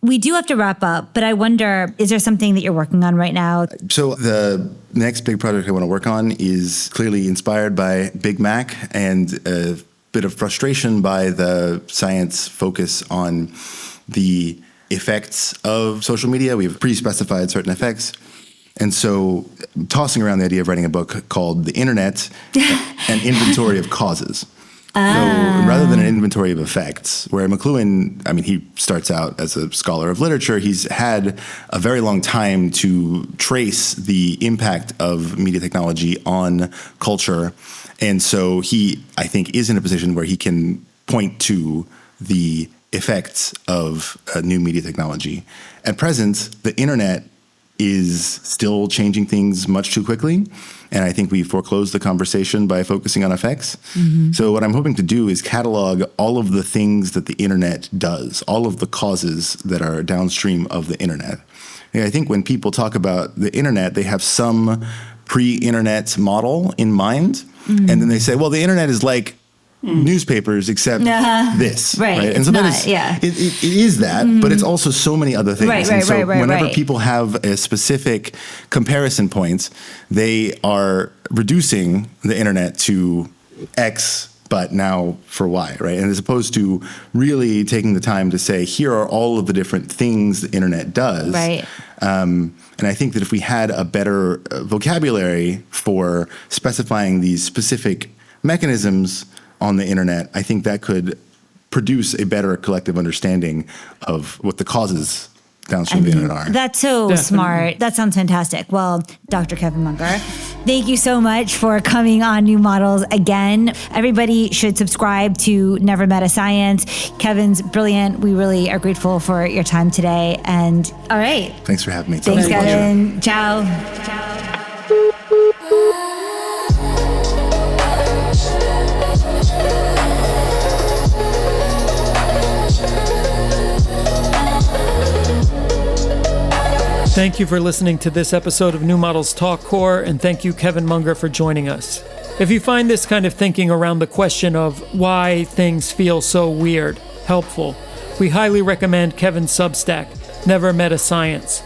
We do have to wrap up, but I wonder, is there something that you're working on right now? So the next big project I want to work on is clearly inspired by Big Mac and a bit of frustration by the science focus on the effects of social media. We've pre-specified certain effects. And so tossing around the idea of writing a book called The Internet, an Inventory of Causes. So rather than an inventory of effects, where McLuhan, he starts out as a scholar of literature, he's had a very long time to trace the impact of media technology on culture. And so he, I think, is in a position where he can point to the effects of new media technology. At present, the internet is still changing things much too quickly. And I think we foreclosed the conversation by focusing on effects. So what I'm hoping to do is catalog all of the things that the internet does, all of the causes that are downstream of the internet. And I think when people talk about the internet, they have some pre-internet model in mind. And then they say, well, the internet is like newspapers except this, Right. And so not, it is that, but it's also so many other things. Right, and so right, whenever right. people have a specific comparison point, they are reducing the internet to X, but now for Y, right? And as opposed to really taking the time to say, here are all of the different things the internet does. Right. And I think that if we had a better vocabulary for specifying these specific mechanisms on the internet, I think that could produce a better collective understanding of what the causes downstream of the internet are. That's so smart. That sounds fantastic. Well, Dr. Kevin Munger, thank you so much for coming on New Models again. Everybody should subscribe to Never Meta Science. Kevin's brilliant. We really are grateful for your time today. And all right. Thanks for having me. It's Thanks, always a pleasure. Kevin. Ciao. Thank you for listening to this episode of New Models Talkcore, and thank you, Kevin Munger, for joining us. If you find this kind of thinking around the question of why things feel so weird helpful, we highly recommend Kevin's Substack, Never Meta Science.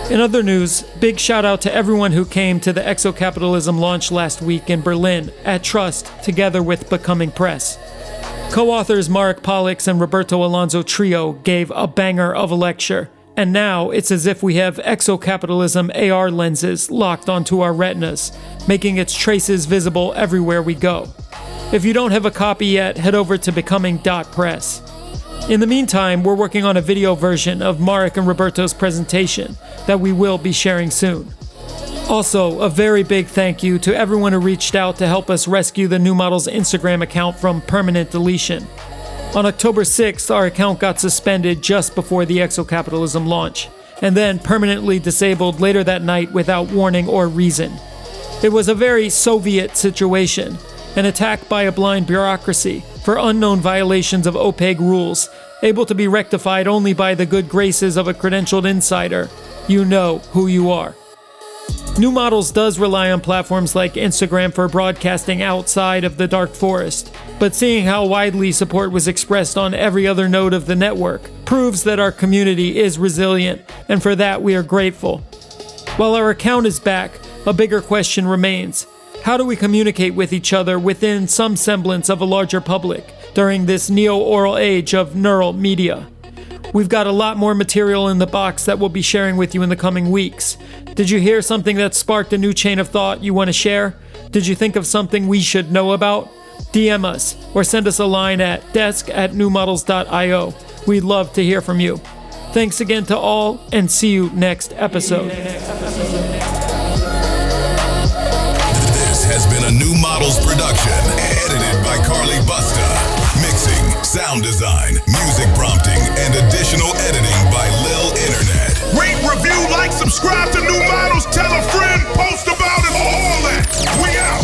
In other news, big shout out to everyone who came to the Exocapitalism launch last week in Berlin at Trust, together with Becoming Press. Co-authors Marek Pollux and Roberto Alonso Trio gave a banger of a lecture. And now it's as if we have exocapitalism AR lenses locked onto our retinas, making its traces visible everywhere we go. If you don't have a copy yet, head over to becoming.press. In the meantime, we're working on a video version of Marek and Roberto's presentation that we will be sharing soon. Also, a very big thank you to everyone who reached out to help us rescue the New Models Instagram account from permanent deletion. On October 6th, our account got suspended just before the exocapitalism launch, and then permanently disabled later that night without warning or reason. It was a very Soviet situation, an attack by a blind bureaucracy for unknown violations of opaque rules, able to be rectified only by the good graces of a credentialed insider. You know who you are. New Models does rely on platforms like Instagram for broadcasting outside of the dark forest, but seeing how widely support was expressed on every other node of the network proves that our community is resilient, and for that we are grateful. While our account is back, a bigger question remains. How do we communicate with each other within some semblance of a larger public during this neo-oral age of neural media? We've got a lot more material in the box that we'll be sharing with you in the coming weeks. Did you hear something that sparked a new chain of thought you want to share? Did you think of something we should know about? DM us or send us a line at desk@newmodels.io. We'd love to hear from you. Thanks again to all, and see you next episode. This has been a New Models production, edited by Carly Busta. Mixing, sound design, music prompting, and additional editing by Lil Internet. Rate, review, like, subscribe to New Models, tell a friend, post about it, all that. We out.